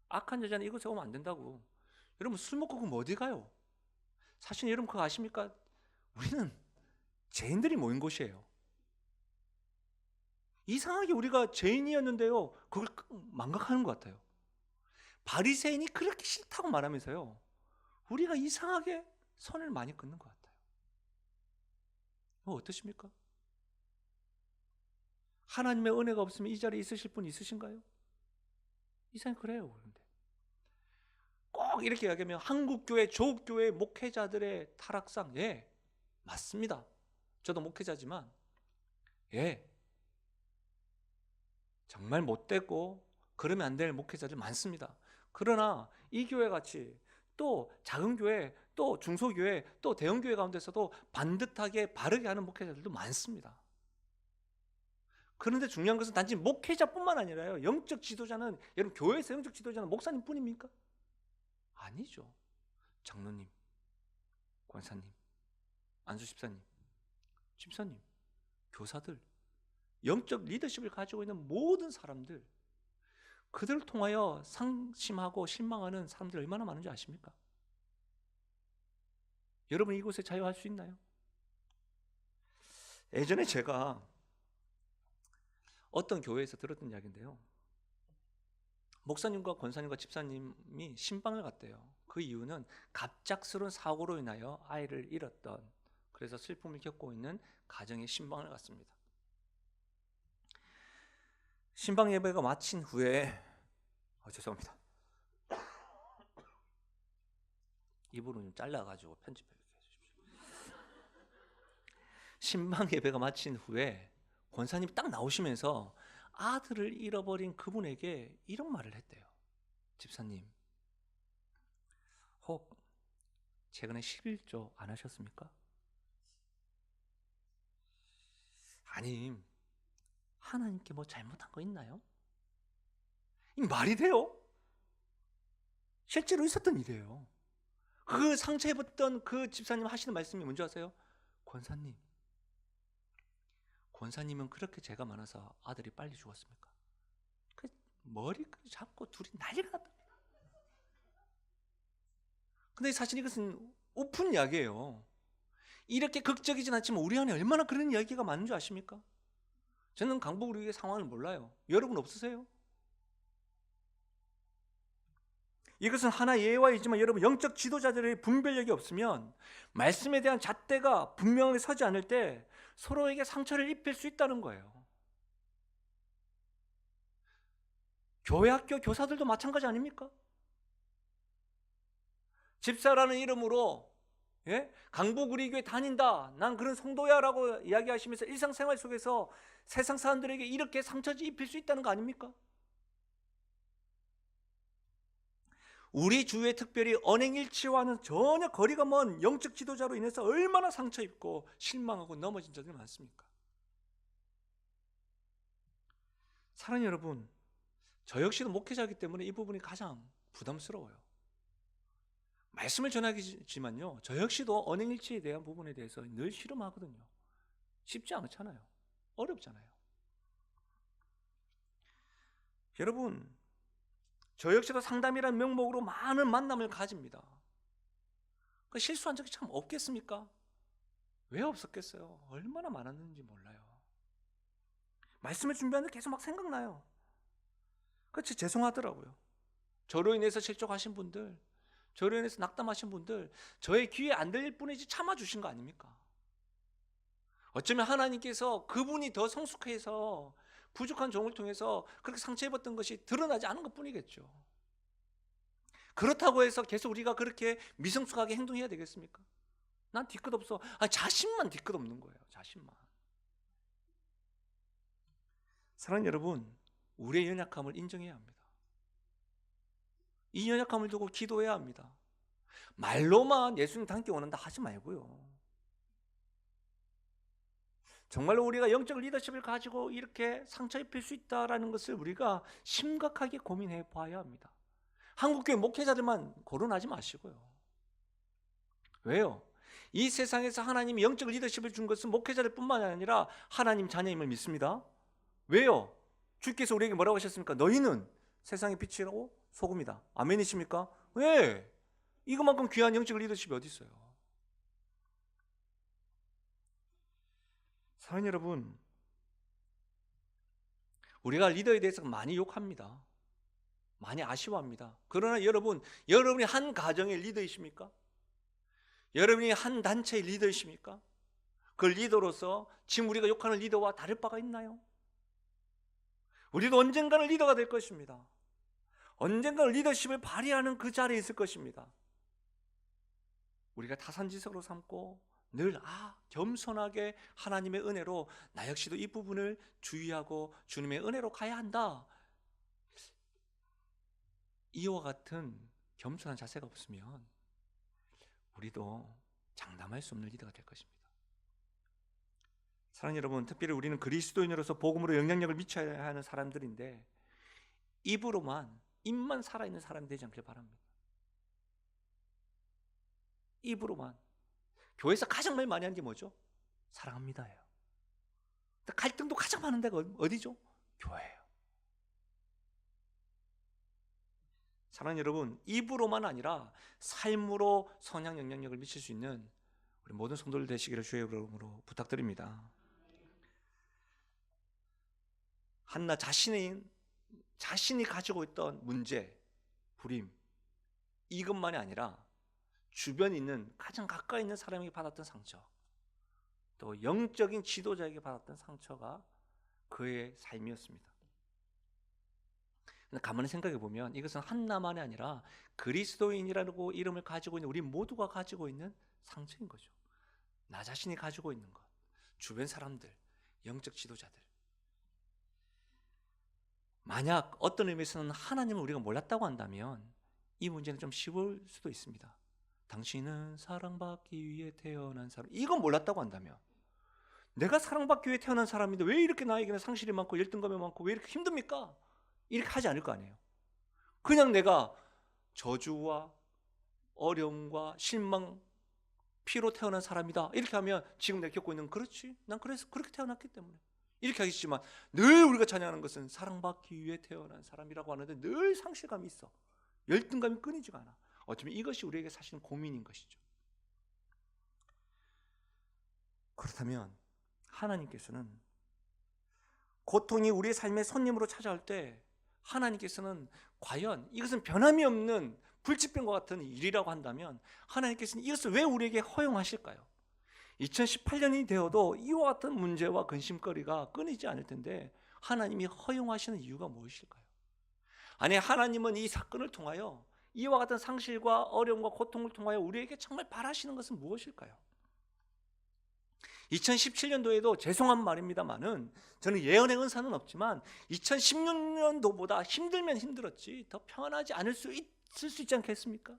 악한 여자는 이곳에 오면 안 된다고. 여러분 술 먹고 그럼 어디 가요? 사실 여러분 그거 아십니까? 우리는 죄인들이 모인 곳이에요. 이상하게 우리가 죄인이었는데요, 그걸 망각하는 것 같아요. 바리새인이 그렇게 싫다고 말하면서요, 우리가 이상하게 선을 많이 끊는 것 같아요. 어떠십니까? 하나님의 은혜가 없으면 이 자리에 있으실 분 있으신가요? 이상 그래요. 그런데 막 이렇게 이야기하면 한국교회, 조국교회 목회자들의 타락상, 예, 맞습니다. 저도 목회자지만, 예, 정말 못되고 그러면 안 될 목회자들 많습니다. 그러나 이 교회 같이 또 작은 교회, 또 중소교회, 또 대형교회 가운데서도 반듯하게 바르게 하는 목회자들도 많습니다. 그런데 중요한 것은 단지 목회자뿐만 아니라요, 영적 지도자는, 여러분 교회에서 영적 지도자는 목사님뿐입니까? 아니죠. 장로님, 권사님, 안수집사님, 집사님, 교사들, 영적 리더십을 가지고 있는 모든 사람들, 그들을 통하여 상심하고 실망하는 사람들이 얼마나 많은지 아십니까? 여러분 이곳에 자유할 수 있나요? 예전에 제가 어떤 교회에서 들었던 이야기인데요, 목사님과 권사님과 집사님이 신방을 갔대요. 그 이유는 갑작스러운 사고로 인하여 아이를 잃었던, 그래서 슬픔을 겪고 있는 가정의 신방을 갔습니다. 신방 예배가 마친 후에 죄송합니다. 이 부분 좀 잘라가지고 편집해 주십시오. 신방 예배가 마친 후에 권사님이 딱 나오시면서 아들을 잃어버린 그분에게 이런 말을 했대요. 집사님, 혹 최근에 11조 안 하셨습니까? 아님, 하나님께 뭐 잘못한 거 있나요? 이 말이 돼요? 실제로 있었던 일이에요. 그 상처 입었던 그 집사님 하시는 말씀이 뭔지 아세요? 권사님은 그렇게 죄가 많아서 아들이 빨리 죽었습니까? 그 머리까지 잡고 둘이 난리가 났답니다. 근데 사실 이것은 오픈 이야기예요. 이렇게 극적이진 않지만 우리 안에 얼마나 그런 이야기가 많은 줄 아십니까? 저는 강북 우리의 상황을 몰라요. 여러분 없으세요? 이것은 하나 예화이지만 여러분, 영적 지도자들의 분별력이 없으면, 말씀에 대한 잣대가 분명하게 서지 않을 때 서로에게 상처를 입힐 수 있다는 거예요. 교회 학교 교사들도 마찬가지 아닙니까? 집사라는 이름으로, 예? 강북 우리 교회 다닌다, 난 그런 성도야 라고 이야기하시면서 일상생활 속에서 세상 사람들에게 이렇게 상처 입힐 수 있다는 거 아닙니까? 우리 주위에 특별히 언행일치와는 전혀 거리가 먼 영적 지도자로 인해서 얼마나 상처 입고 실망하고 넘어진 자들이 많습니까? 사랑하는 여러분, 저 역시도 목회자이기 때문에 이 부분이 가장 부담스러워요. 말씀을 전하지만요, 저 역시도 언행일치에 대한 부분에 대해서 늘 실험하거든요. 쉽지 않잖아요. 어렵잖아요. 여러분, 저 역시도 상담이라는 명목으로 많은 만남을 가집니다. 그 실수한 적이 참 없겠습니까? 왜 없었겠어요? 얼마나 많았는지 몰라요. 말씀을 준비하는데 계속 막 생각나요. 그치, 죄송하더라고요. 저로 인해서 실족하신 분들, 저로 인해서 낙담하신 분들, 저의 귀에 안 들릴 뿐이지 참아주신 거 아닙니까? 어쩌면 하나님께서 그분이 더 성숙해서 부족한 종을 통해서 그렇게 상처 입었던 것이 드러나지 않은 것 뿐이겠죠. 그렇다고 해서 계속 우리가 그렇게 미성숙하게 행동해야 되겠습니까? 난 뒤끝 없어. 자신만 뒤끝 없는 거예요. 자신만. 사랑하는 여러분, 우리의 연약함을 인정해야 합니다. 이 연약함을 두고 기도해야 합니다. 말로만 예수님 닮기 원한다 하지 말고요. 정말로 우리가 영적 리더십을 가지고 이렇게 상처 입힐 수 있다는 것을 우리가 심각하게 고민해 봐야 합니다. 한국교회 목회자들만 거론하지 마시고요. 왜요? 이 세상에서 하나님이 영적 리더십을 준 것은 목회자들 뿐만 아니라 하나님 자녀임을 믿습니다. 왜요? 주께서 우리에게 뭐라고 하셨습니까? 너희는 세상의 빛이라고 소금이다. 아멘이십니까? 왜? 이것만큼 귀한 영적 리더십이 어디 있어요? 사랑하는 여러분, 우리가 리더에 대해서 많이 욕합니다. 많이 아쉬워합니다. 그러나 여러분, 여러분이 한 가정의 리더이십니까? 여러분이 한 단체의 리더이십니까? 그 리더로서 지금 우리가 욕하는 리더와 다를 바가 있나요? 우리도 언젠가는 리더가 될 것입니다. 언젠가 리더십을 발휘하는 그 자리에 있을 것입니다. 우리가 타산지석으로 삼고 늘 겸손하게 하나님의 은혜로 나 역시도 이 부분을 주의하고 주님의 은혜로 가야 한다. 이와 같은 겸손한 자세가 없으면 우리도 장담할 수 없는 리더가 될 것입니다. 사랑하는 여러분, 특별히 우리는 그리스도인으로서 복음으로 영향력을 미쳐야 하는 사람들인데 입만 살아있는 사람이 되지 않길 바랍니다. 입으로만. 교회에서 가장 많이 하는 게 뭐죠? 사랑합니다예요. 갈등도 가장 많은 데가 어디죠? 교회예요. 사랑하는 여러분, 입으로만 아니라 삶으로 선한 영향력을 미칠 수 있는 우리 모든 성도들 되시기를 주의 이름으로 부탁드립니다. 한나 자신이 가지고 있던 문제, 불임, 이것만이 아니라 주변에 있는 가장 가까이 있는 사람에게 받았던 상처, 또 영적인 지도자에게 받았던 상처가 그의 삶이었습니다. 가만히 생각해 보면 이것은 한나만이 아니라 그리스도인이라고 이름을 가지고 있는 우리 모두가 가지고 있는 상처인 거죠. 나 자신이 가지고 있는 것, 주변 사람들, 영적 지도자들. 만약 어떤 의미에서는 하나님을 우리가 몰랐다고 한다면 이 문제는 좀 쉬울 수도 있습니다. 당신은 사랑받기 위해 태어난 사람, 이건 몰랐다고 한다면, 내가 사랑받기 위해 태어난 사람인데 왜 이렇게 나에게는 상실이 많고 열등감이 많고 왜 이렇게 힘듭니까? 이렇게 하지 않을 거 아니에요. 그냥 내가 저주와 어려움과 실망, 피로 태어난 사람이다 이렇게 하면 지금 내가 겪고 있는, 그렇지, 난 그래서 그렇게 태어났기 때문에 이렇게 하겠지만, 늘 우리가 찬양하는 것은 사랑받기 위해 태어난 사람이라고 하는데 늘 상실감이 있어. 열등감이 끊이지가 않아. 어쩌면 이것이 우리에게 사실은 고민인 것이죠. 그렇다면 하나님께서는 고통이 우리의 삶의 손님으로 찾아올 때 하나님께서는 과연 이것은 변함이 없는 불치병과 같은 일이라고 한다면 하나님께서는 이것을 왜 우리에게 허용하실까요? 2018년이 되어도 이와 같은 문제와 근심거리가 끊이지 않을 텐데 하나님이 허용하시는 이유가 무엇일까요? 아니, 하나님은 이 사건을 통하여 이와 같은 상실과 어려움과 고통을 통하여 우리에게 정말 바라시는 것은 무엇일까요? 2017년도에도 죄송한 말입니다만은 저는 예언의 은사는 없지만 2016년도보다 힘들면 힘들었지 더 평안하지 않을 수 있을 수 있지 않겠습니까?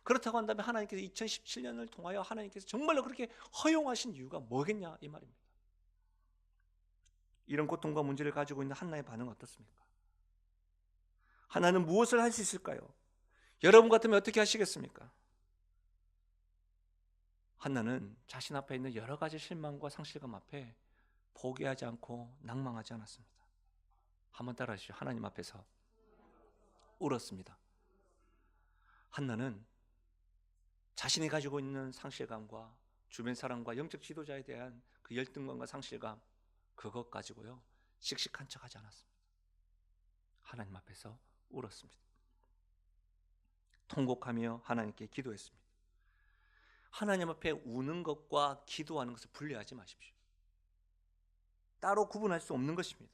그렇다고 한다면 하나님께서 2017년을 통하여 하나님께서 정말로 그렇게 허용하신 이유가 뭐겠냐 이 말입니다. 이런 고통과 문제를 가지고 있는 한나의 반응은 어떻습니까? 하나는 무엇을 할 수 있을까요? 여러분 같으면 어떻게 하시겠습니까? 한나는 자신 앞에 있는 여러 가지 실망과 상실감 앞에 포기하지 않고 낭망하지 않았습니다. 한번 따라하시죠. 하나님 앞에서 울었습니다. 한나는 자신이 가지고 있는 상실감과 주변 사람과 영적 지도자에 대한 그 열등감과 상실감, 그것 가지고요 씩씩한 척하지 않았습니다. 하나님 앞에서 울었습니다. 통곡하며 하나님께 기도했습니다. 하나님 앞에 우는 것과 기도하는 것을 분리하지 마십시오. 따로 구분할 수 없는 것입니다.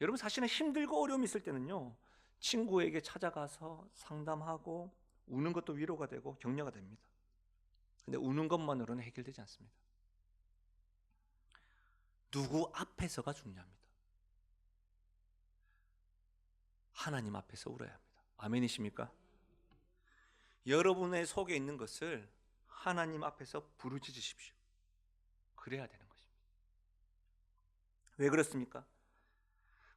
여러분, 사실은 힘들고 어려움이 있을 때는요 친구에게 찾아가서 상담하고 우는 것도 위로가 되고 격려가 됩니다. 근데 우는 것만으로는 해결되지 않습니다. 누구 앞에서가 중요합니다. 하나님 앞에서 울어야 합니다. 아멘이십니까? 여러분의 속에 있는 것을 하나님 앞에서 부르짖으십시오. 그래야 되는 것입니다. 왜 그렇습니까?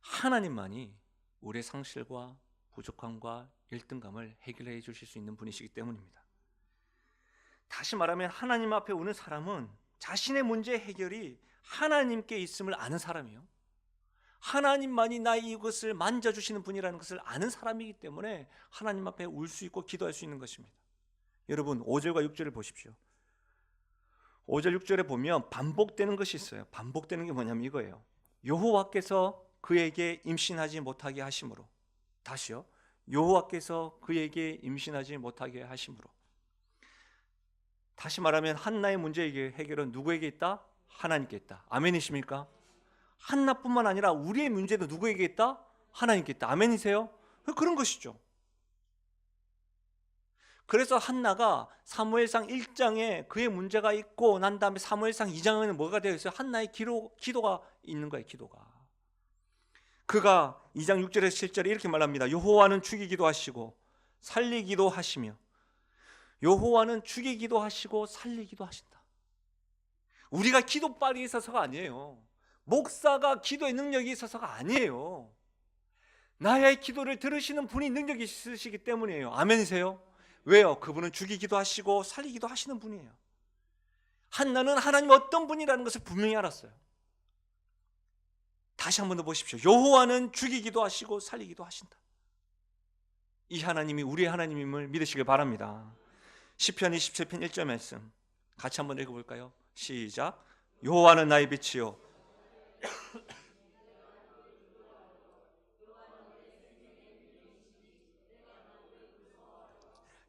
하나님만이 우리의 상실과 부족함과 열등감을 해결해 주실 수 있는 분이시기 때문입니다. 다시 말하면 하나님 앞에 오는 사람은 자신의 문제 해결이 하나님께 있음을 아는 사람이요, 하나님만이 나의 이것을 만져주시는 분이라는 것을 아는 사람이기 때문에 하나님 앞에 울 수 있고 기도할 수 있는 것입니다. 여러분, 5절과 6절을 보십시오. 5절 6절에 보면 반복되는 것이 있어요. 반복되는 게 뭐냐면 이거예요. 여호와께서 그에게 임신하지 못하게 하심으로. 다시요. 여호와께서 그에게 임신하지 못하게 하심으로. 다시 말하면 한나의 문제 해결은 누구에게 있다? 하나님께 있다. 아멘이십니까? 한나뿐만 아니라 우리의 문제도 누구에게 있다? 하나님께 있다. 아멘이세요? 그런 것이죠. 그래서 한나가 사무엘상 1장에 그의 문제가 있고 난 다음에 사무엘상 2장에는 뭐가 되어 있어요? 한나의 기도가 있는 거예요. 기도가. 그가 2장 6절에서 7절에 이렇게 말합니다. 여호와는 죽이기도 하시고 살리기도 하시며, 여호와는 죽이기도 하시고 살리기도 하신다. 우리가 기도빨이 있어서가 아니에요. 목사가 기도의 능력이 있어서가 아니에요. 나의 기도를 들으시는 분이 능력이 있으시기 때문이에요. 아멘이세요? 왜요? 그분은 죽이기도 하시고 살리기도 하시는 분이에요. 한나는 하나님 어떤 분이라는 것을 분명히 알았어요. 다시 한 번 더 보십시오. 여호와는 죽이기도 하시고 살리기도 하신다. 이 하나님이 우리의 하나님임을 믿으시길 바랍니다. 시편 27편 1절 말씀 같이 한번 읽어볼까요? 시작. 여호와는 나의 빛이요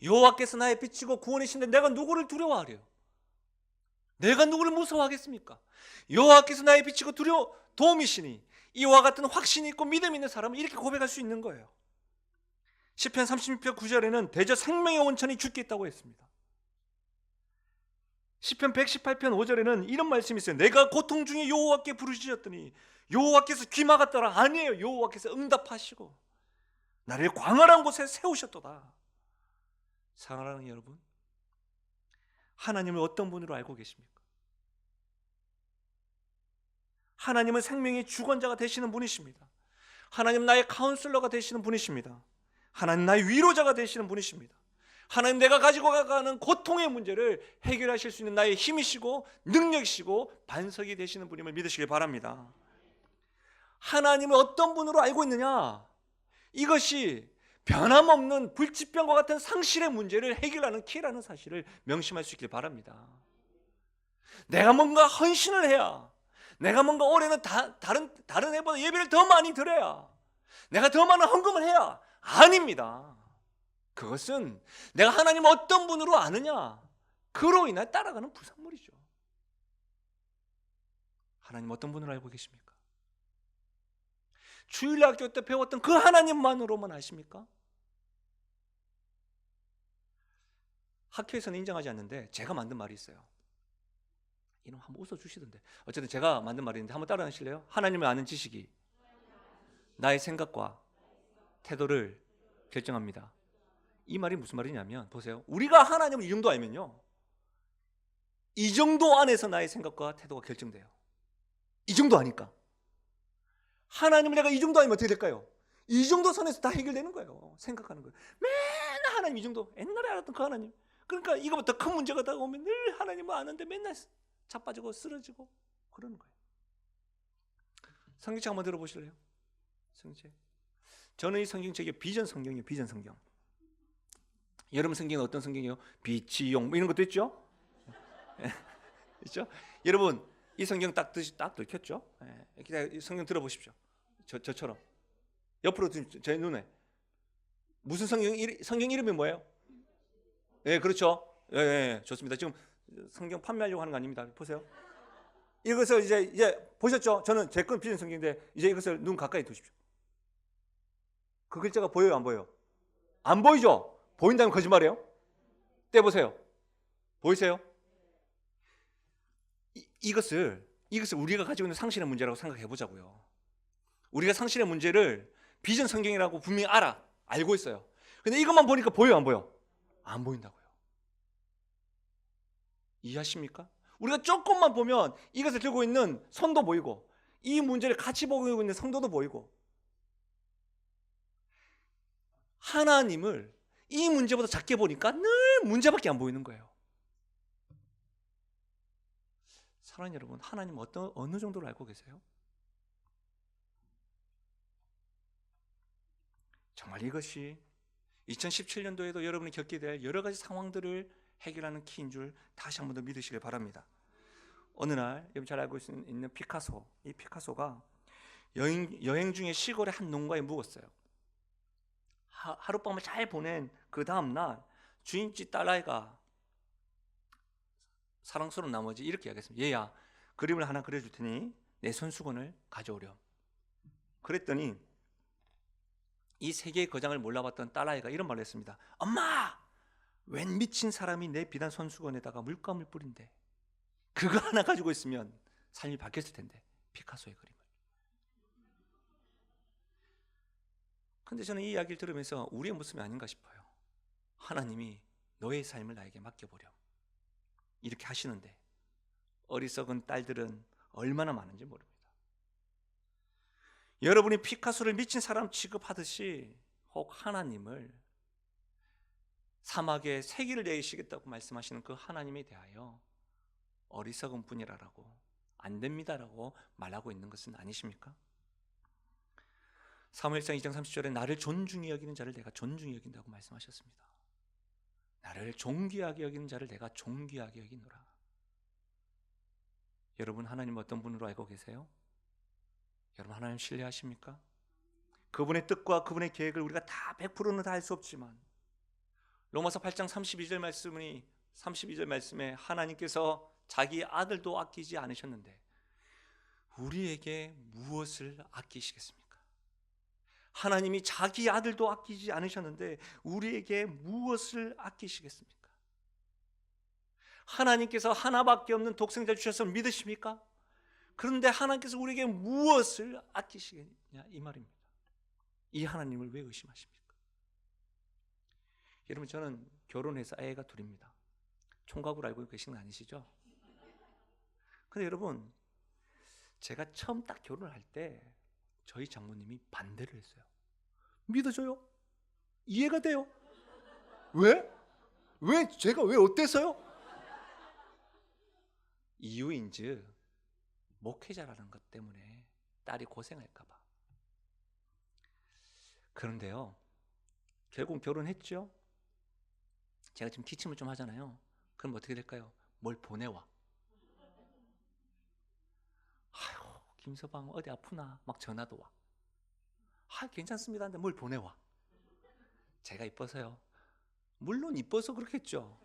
여호와께서 나의 빛이고 구원이신데 내가 누구를 두려워하래요? 내가 누구를 무서워하겠습니까? 여호와께서 나의 빛이고 도움이시니 이와 같은 확신이 있고 믿음이 있는 사람은 이렇게 고백할 수 있는 거예요. 시편 36편 9절에는 대저 생명의 온천이 주께 있다고 했습니다. 시편 118편 5절에는 이런 말씀이 있어요. 내가 고통 중에 여호와께 부르짖었더니 여호와께서 귀 막았더라. 아니에요. 여호와께서 응답하시고 나를 광활한 곳에 세우셨도다. 사랑하는 여러분, 하나님을 어떤 분으로 알고 계십니까? 하나님은 생명의 주권자가 되시는 분이십니다. 하나님 나의 카운슬러가 되시는 분이십니다. 하나님 나의 위로자가 되시는 분이십니다. 하나님 내가 가지고 가는 고통의 문제를 해결하실 수 있는 나의 힘이시고 능력이시고 반석이 되시는 분임을 믿으시길 바랍니다. 하나님을 어떤 분으로 알고 있느냐? 이것이 변함없는 불치병과 같은 상실의 문제를 해결하는 키라는 사실을 명심할 수 있길 바랍니다. 내가 뭔가 헌신을 해야, 내가 뭔가 올해는 다른 해보다 예배를 더 많이 드려야, 내가 더 많은 헌금을 해야, 아닙니다. 그것은 내가 하나님 어떤 분으로 아느냐, 그로 인해 따라가는 부산물이죠. 하나님 어떤 분으로 알고 계십니까? 주일학교 때 배웠던 그 하나님만으로만 아십니까? 학교에서는 인정하지 않는데 제가 만든 말이 있어요. 이놈 한번 웃어주시던데. 어쨌든 제가 만든 말인데 한번 따라 하실래요? 하나님을 아는 지식이 나의 생각과 태도를 결정합니다. 이 말이 무슨 말이냐면, 보세요. 우리가 하나님을 이 정도 알면요, 이 정도 안에서 나의 생각과 태도가 결정돼요. 이 정도 아니까. 하나님을 내가 이 정도 알면 어떻게 될까요? 이 정도 선에서 다 해결되는 거예요. 생각하는 거예요. 맨날 하나님 이 정도, 옛날에 알았던 그 하나님. 그러니까 이거보다 큰 문제가 다가오면 늘 하나님을 아는데 맨날 자빠지고 쓰러지고 그러는 거예요. 성경책 한번 들어보실래요? 성경책. 저는 이 성경책이 비전 성경이에요. 비전 성경. 여러분 성경은 어떤 성경이에요? 빛이 용 이런 것도 있죠? 있죠? 여러분 이 성경 딱 들켰죠? 이 성경 들어보십시오. 저처럼 옆으로 제 눈에 무슨 성경 이름이 뭐예요? 예, 그렇죠. 예, 좋습니다. 지금 성경 판매하려고 하는 거 아닙니다. 보세요. 이것을 이제 보셨죠? 저는 제 건 비전 성경인데 이제 이것을 눈 가까이 두십시오. 그 글자가 보여요, 안 보여요? 안 보이죠? 보인다면 거짓말이에요? 떼보세요. 보이세요? 이것을 우리가 가지고 있는 상실의 문제라고 생각해 보자고요. 우리가 상실의 문제를 비전 성경이라고 분명히 알고 있어요. 근데 이것만 보니까 보여요, 안 보여? 안 보인다고요. 이해하십니까? 우리가 조금만 보면 이것을 들고 있는 손도 보이고 이 문제를 같이 보고 있는 성도도 보이고, 하나님을 이 문제보다 작게 보니까 늘 문제밖에 안 보이는 거예요. 사랑하는 여러분, 하나님 어느 정도로 알고 계세요? 정말 이것이 2017년도에도 여러분이 겪게 될 여러 가지 상황들을 해결하는 키인 줄 다시 한 번 더 믿으시길 바랍니다. 어느 날 여러분 잘 알고 있는 피카소, 이 피카소가 여행 중에 시골의 한 농가에 묵었어요. 하룻밤을 잘 보낸 그 다음날 주인집 딸아이가 사랑스러운 나머지 이렇게 이야기했습니다. 얘야, 그림을 하나 그려줄 테니 내 손수건을 가져오렴. 그랬더니 이 세계의 거장을 몰라봤던 딸아이가 이런 말을 했습니다. 엄마! 웬 미친 사람이 내 비단 손수건에다가 물감을 뿌린대. 그거 하나 가지고 있으면 삶이 바뀌었을 텐데, 피카소의 그림을. 근데 저는 이 이야기를 들으면서 우리의 모습이 아닌가 싶어요. 하나님이 너의 삶을 나에게 맡겨보렴, 이렇게 하시는데 어리석은 딸들은 얼마나 많은지 모릅니다. 여러분이 피카소를 미친 사람 취급하듯이 혹 하나님을, 사막에 세기를 내시겠다고 말씀하시는 그 하나님에 대하여 어리석은 분이라고, 안 됩니다라고 말하고 있는 것은 아니십니까? 사무엘상 2장 30절에 나를 존중히 여기는 자를 내가 존중히 여긴다고 말씀하셨습니다. 나를 존귀하게 여기는 자를 내가 존귀하게 여기노라. 여러분, 하나님 어떤 분으로 알고 계세요? 여러분, 하나님 신뢰하십니까? 그분의 뜻과 그분의 계획을 우리가 다 100%는 다 알 수 없지만, 로마서 8장 32절 말씀에 하나님께서 자기 아들도 아끼지 않으셨는데 우리에게 무엇을 아끼시겠습니까? 하나님이 자기 아들도 아끼지 않으셨는데 우리에게 무엇을 아끼시겠습니까? 하나님께서 하나밖에 없는 독생자를 주셔서 믿으십니까? 그런데 하나님께서 우리에게 무엇을 아끼시겠냐, 이 말입니다. 이 하나님을 왜 의심하십니까? 여러분, 저는 결혼해서 애가 둘입니다. 총각으로 알고 계신 거 아니시죠? 근데 여러분, 제가 처음 딱 결혼을 할 때 저희 장모님이 반대를 했어요. 믿어져요? 이해가 돼요? 왜? 제가 왜 어때서요? 이유인즉 목회자라는 것 때문에 딸이 고생할까 봐. 그런데요, 결국 결혼했죠. 제가 지금 기침을 좀 하잖아요. 그럼 어떻게 될까요? 뭘 보내와. 아유, 김서방 어디 아프나? 막 전화도 와. 아, 괜찮습니다. 근데 뭘 보내와. 제가 이뻐서요. 물론 이뻐서 그렇겠죠.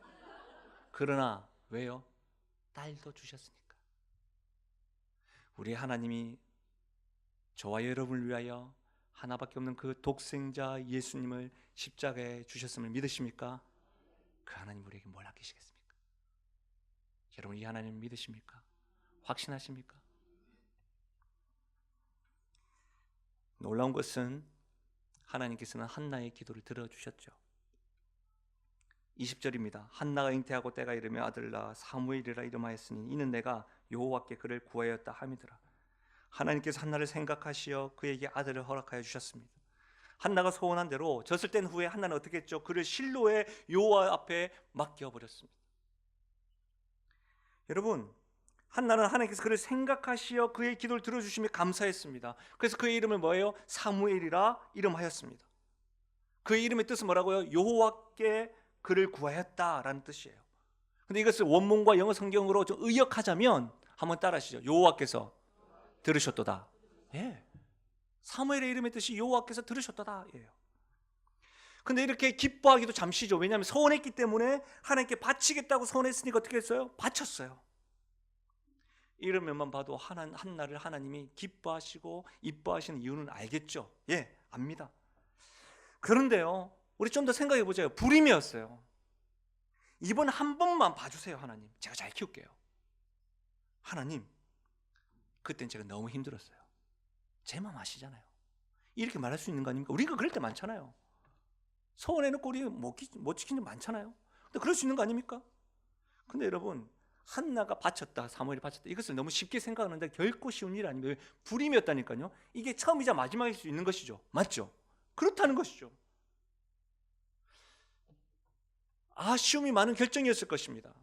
그러나 왜요? 딸도 주셨으니까. 우리 하나님이 저와 여러분을 위하여 하나밖에 없는 그 독생자 예수님을 십자가에 주셨음을 믿으십니까? 그 하나님 우리에게 뭘 아끼시겠습니까? 여러분, 이 하나님 믿으십니까? 확신하십니까? 놀라운 것은 하나님께서는 한나의 기도를 들어주셨죠. 20절입니다. 한나가 잉태하고 때가 이르며 아들을 낳아 사무엘이라 이름하였으니 이는 내가 여호와께 그를 구하였다 함이더라. 하나님께서 한나를 생각하시어 그에게 아들을 허락하여 주셨습니다. 한나가 소원한 대로 젖을 뗀 후에 한나는 어떻게 했죠? 그를 실로의 여호와 앞에 맡겨버렸습니다. 여러분, 한나는 하나님께서 그를 생각하시어 그의 기도를 들어주시며 감사했습니다. 그래서 그의 이름을 뭐예요? 사무엘이라 이름하였습니다. 그의 이름의 뜻은 뭐라고요? 여호와께 그를 구하였다라는 뜻이에요. 근데 이것을 원문과 영어 성경으로 좀 의역하자면 한번 따라하시죠. 여호와께서 들으셨도다. 예. 사무엘의 이름의 뜻이 여호와께서 들으셨도다. 예요. 근데 이렇게 기뻐하기도 잠시죠. 왜냐하면 서원했기 때문에 하나님께 바치겠다고 서원했으니까 어떻게 했어요? 바쳤어요. 이러면만 봐도 한나를 하나님이 기뻐하시고 이뻐하시는 이유는 알겠죠. 예, 압니다. 그런데요, 우리 좀 더 생각해 보자요. 불임이었어요. 이번 한 번만 봐주세요. 하나님, 제가 잘 키울게요. 하나님, 그땐 제가 너무 힘들었어요. 제 마음 아시잖아요. 이렇게 말할 수 있는 거 아닙니까? 우리가 그럴 때 많잖아요. 서원해놓고 우리 못 지키는 게 많잖아요. 근데 그럴 수 있는 거 아닙니까? 근데 여러분, 한나가 바쳤다, 사무엘이 바쳤다, 이것을 너무 쉽게 생각하는데 결코 쉬운 일 아닙니다. 불임이었다니까요. 이게 처음이자 마지막일 수 있는 것이죠. 맞죠? 그렇다는 것이죠. 아쉬움이 많은 결정이었을 것입니다.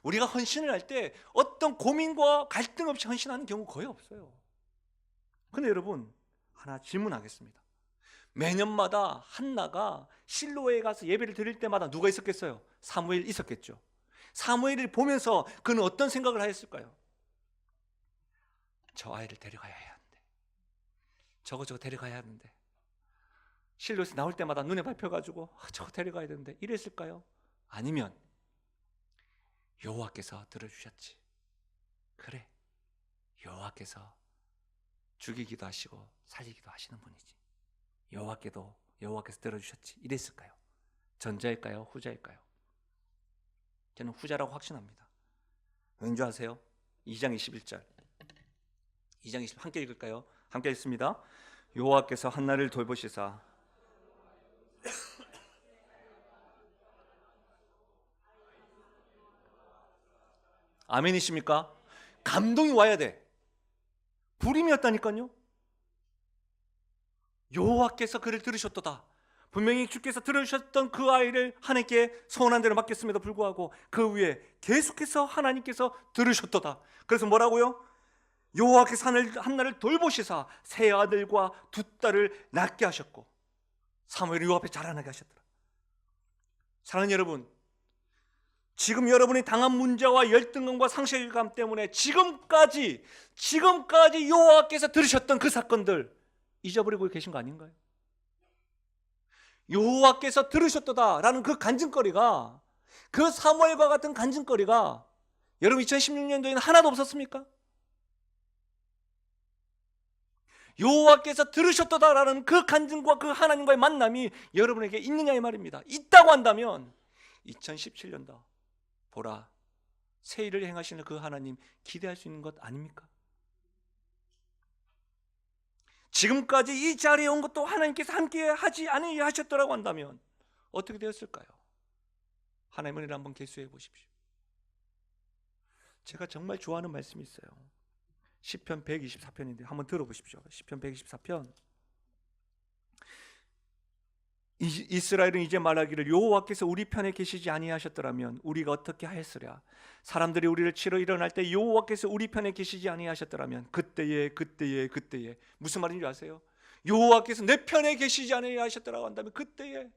우리가 헌신을 할 때 어떤 고민과 갈등 없이 헌신하는 경우 거의 없어요. 근데 여러분, 하나 질문하겠습니다. 매년마다 한나가 실로에 가서 예배를 드릴 때마다 누가 있었겠어요? 사무엘 있었겠죠. 사무엘을 보면서 그는 어떤 생각을 하였을까요? 저 아이를 데려가야 하는데, 저거 데려가야 하는데, 실로에서 나올 때마다 눈에 밟혀가지고 저거 데려가야 되는데, 이랬을까요? 아니면 여호와께서 들어주셨지. 그래, 여호와께서 죽이기도 하시고 살리기도 하시는 분이지. 여호와께서 들어주셨지. 이랬을까요? 전자일까요? 후자일까요? 저는 후자라고 확신합니다. 왠지 아세요? 2장 21절. 2장 20 함께 읽을까요? 함께 읽습니다. 여호와께서 한나를 돌보시사 아멘이십니까? 감동이 와야 돼. 불임이었다니까요. 여호와께서 그를 들으셨도다. 분명히 주께서 들으셨던 그 아이를 하나님께 소원한 대로 맡겼음에도 불구하고 그 위에 계속해서 하나님께서 들으셨도다. 그래서 뭐라고요? 여호와께서 한나를 돌보시사 세 아들과 두 딸을 낳게 하셨고 사무엘이 요 앞에 자라나게 하셨더라. 사랑하는 여러분, 지금 여러분이 당한 문제와 열등감과 상실감 때문에 지금까지 여호와께서 들으셨던 그 사건들 잊어버리고 계신 거 아닌가요? 여호와께서 들으셨도다라는 그 간증거리가, 그 사무엘과 같은 간증거리가 여러분 2016년도에는 하나도 없었습니까? 여호와께서 들으셨도다라는 그 간증과 그 하나님과의 만남이 여러분에게 있느냐 이 말입니다. 있다고 한다면 2017년도 보라, 새 일을 행하시는 그 하나님 기대할 수 있는 것 아닙니까? 지금까지 이 자리에 온 것도 하나님께서 함께 하지 아니하셨더라고 한다면 어떻게 되었을까요? 하나님의 은혜를 한번 계수해 보십시오. 제가 정말 좋아하는 말씀이 있어요. 시편 124편인데 한번 들어보십시오. 시편 124편. 이스라엘은 이제 말하기를 여호와께서 우리 편에 계시지 아니하셨더라면 우리가 어떻게 하였으랴. 사람들이 우리를 치러 일어날 때 여호와께서 우리 편에 계시지 아니하셨더라면 그때에 무슨 말인지 아세요? 여호와께서 내 편에 계시지 아니하셨더라고 한다면 그때에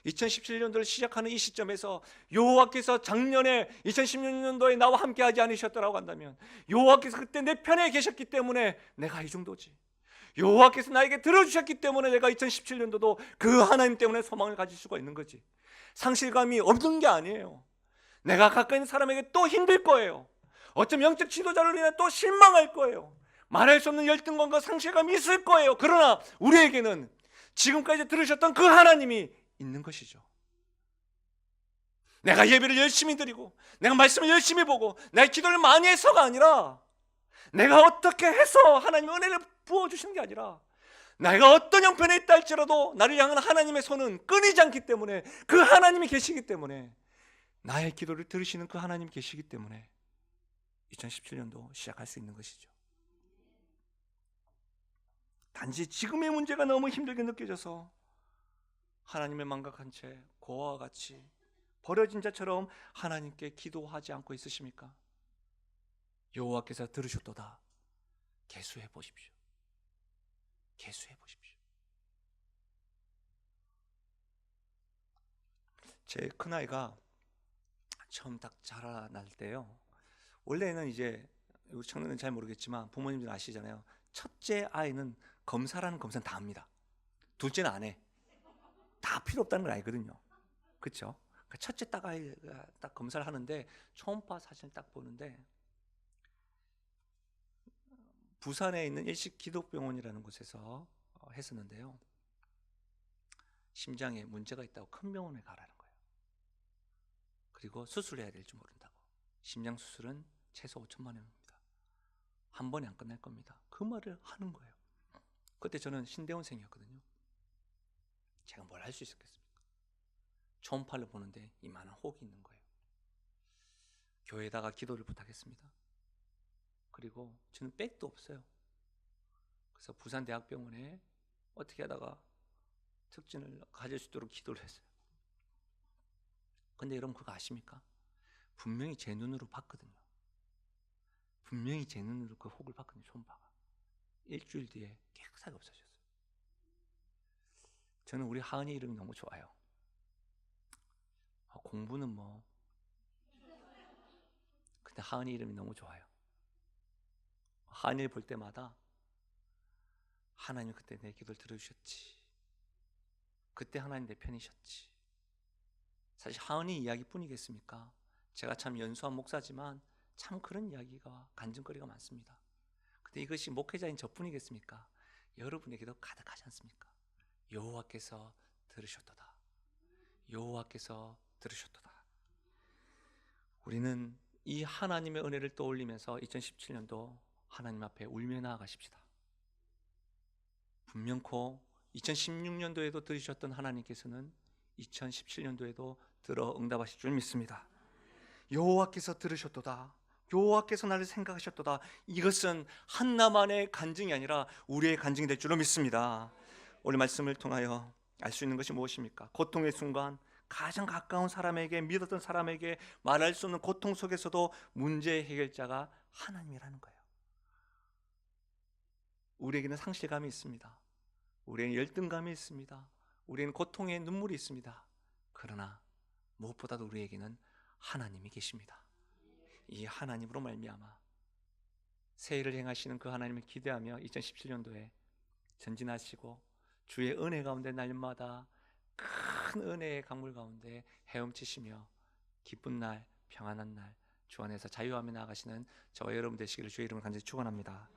2017년도를 시작하는 이 시점에서 여호와께서 작년에 2016년도에 나와 함께 하지 않으셨더라고 한다면 여호와께서 그때 내 편에 계셨기 때문에 내가 이 정도지. 여호와께서 나에게 들어주셨기 때문에 내가 2017년도도 그 하나님 때문에 소망을 가질 수가 있는 거지. 상실감이 없는 게 아니에요. 내가 가까이 있는 사람에게 또 힘들 거예요. 어쩌면 영적 지도자를 인해 또 실망할 거예요. 말할 수 없는 열등감과 상실감이 있을 거예요. 그러나 우리에게는 지금까지 들으셨던 그 하나님이 있는 것이죠. 내가 예배를 열심히 드리고 내가 말씀을 열심히 보고 내가 기도를 많이 해서가 아니라, 내가 어떻게 해서 하나님의 은혜를 부어주시는 게 아니라, 내가 어떤 형편에 있다 할지라도 나를 향한 하나님의 손은 끊이지 않기 때문에, 그 하나님이 계시기 때문에, 나의 기도를 들으시는 그 하나님이 계시기 때문에 2017년도 시작할 수 있는 것이죠. 단지 지금의 문제가 너무 힘들게 느껴져서 하나님의 망각한 채 고아와 같이 버려진 자처럼 하나님께 기도하지 않고 있으십니까? 여호와께서 들으셨도다. 계수해 보십시오. 계수해 보십시오. 제 큰아이가 처음 딱 자라날 때요, 원래는 이제 우리 청년은 잘 모르겠지만 부모님들 아시잖아요. 첫째 아이는 검사라는 검사는 다 합니다. 둘째는 안 해. 다 필요 없다는 걸 알거든요. 그렇죠? 첫째 딱 아이가 딱 검사를 하는데 초음파 사진을 딱 보는데 부산에 있는 일식기독병원이라는 곳에서 했었는데요, 심장에 문제가 있다고 큰 병원에 가라는 거예요. 그리고 수술해야 될 줄 모른다고. 심장 수술은 최소 5천만 원입니다. 한 번에 안 끝날 겁니다. 그 말을 하는 거예요. 그때 저는 신대원생이었거든요. 제가 뭘 할 수 있었겠습니까? 초음파를 보는데 이만한 혹이 있는 거예요. 교회에다가 기도를 부탁했습니다. 그리고 저는 백도 없어요. 그래서 부산대학병원에 어떻게 하다가 특진을 가질 수 있도록 기도를 했어요. 근데 여러분 그거 아십니까? 분명히 제 눈으로 봤거든요. 분명히 제 눈으로 그 혹을 봤거든요. 초음파가. 일주일 뒤에 깨끗하게 없어졌어요. 저는 우리 하은이 이름이 너무 좋아요. 공부는 뭐, 근데 하은이 이름이 너무 좋아요. 하은이를 볼 때마다 하나님 그때 내 기도를 들어주셨지. 그때 하나님 내 편이셨지. 사실 하은이 이야기뿐이겠습니까? 제가 참 연수한 목사지만 참 그런 이야기가 간증거리가 많습니다. 근데 이것이 목회자인 저뿐이겠습니까? 여러분에게도 가득하지 않습니까? 여호와께서 들으셨도다. 여호와께서 들으셨도다. 우리는 이 하나님의 은혜를 떠올리면서 2017년도 하나님 앞에 울며 나아가십시다. 분명코 2016년도에도 들으셨던 하나님께서는 2017년도에도 들어 응답하실 줄 믿습니다. 여호와께서 들으셨도다. 여호와께서 나를 생각하셨도다. 이것은 한나만의 간증이 아니라 우리의 간증이 될 줄로 믿습니다. 오늘 말씀을 통하여 알 수 있는 것이 무엇입니까? 고통의 순간 가장 가까운 사람에게, 믿었던 사람에게 말할 수 없는 고통 속에서도 문제 해결자가 하나님이라는 거예요. 우리에게는 상실감이 있습니다. 우리에게는 열등감이 있습니다. 우리에게는 고통의 눈물이 있습니다. 그러나 무엇보다도 우리에게는 하나님이 계십니다. 이 하나님으로 말미암아 새해를 행하시는 그 하나님을 기대하며 2017년도에 전진하시고 주의 은혜 가운데 날마다 큰 은혜의 강물 가운데 헤엄치시며 기쁜 날, 평안한 날 주 안에서 자유하며 나아가시는 저와 여러분 되시기를 주의 이름으로 간절히 축원합니다.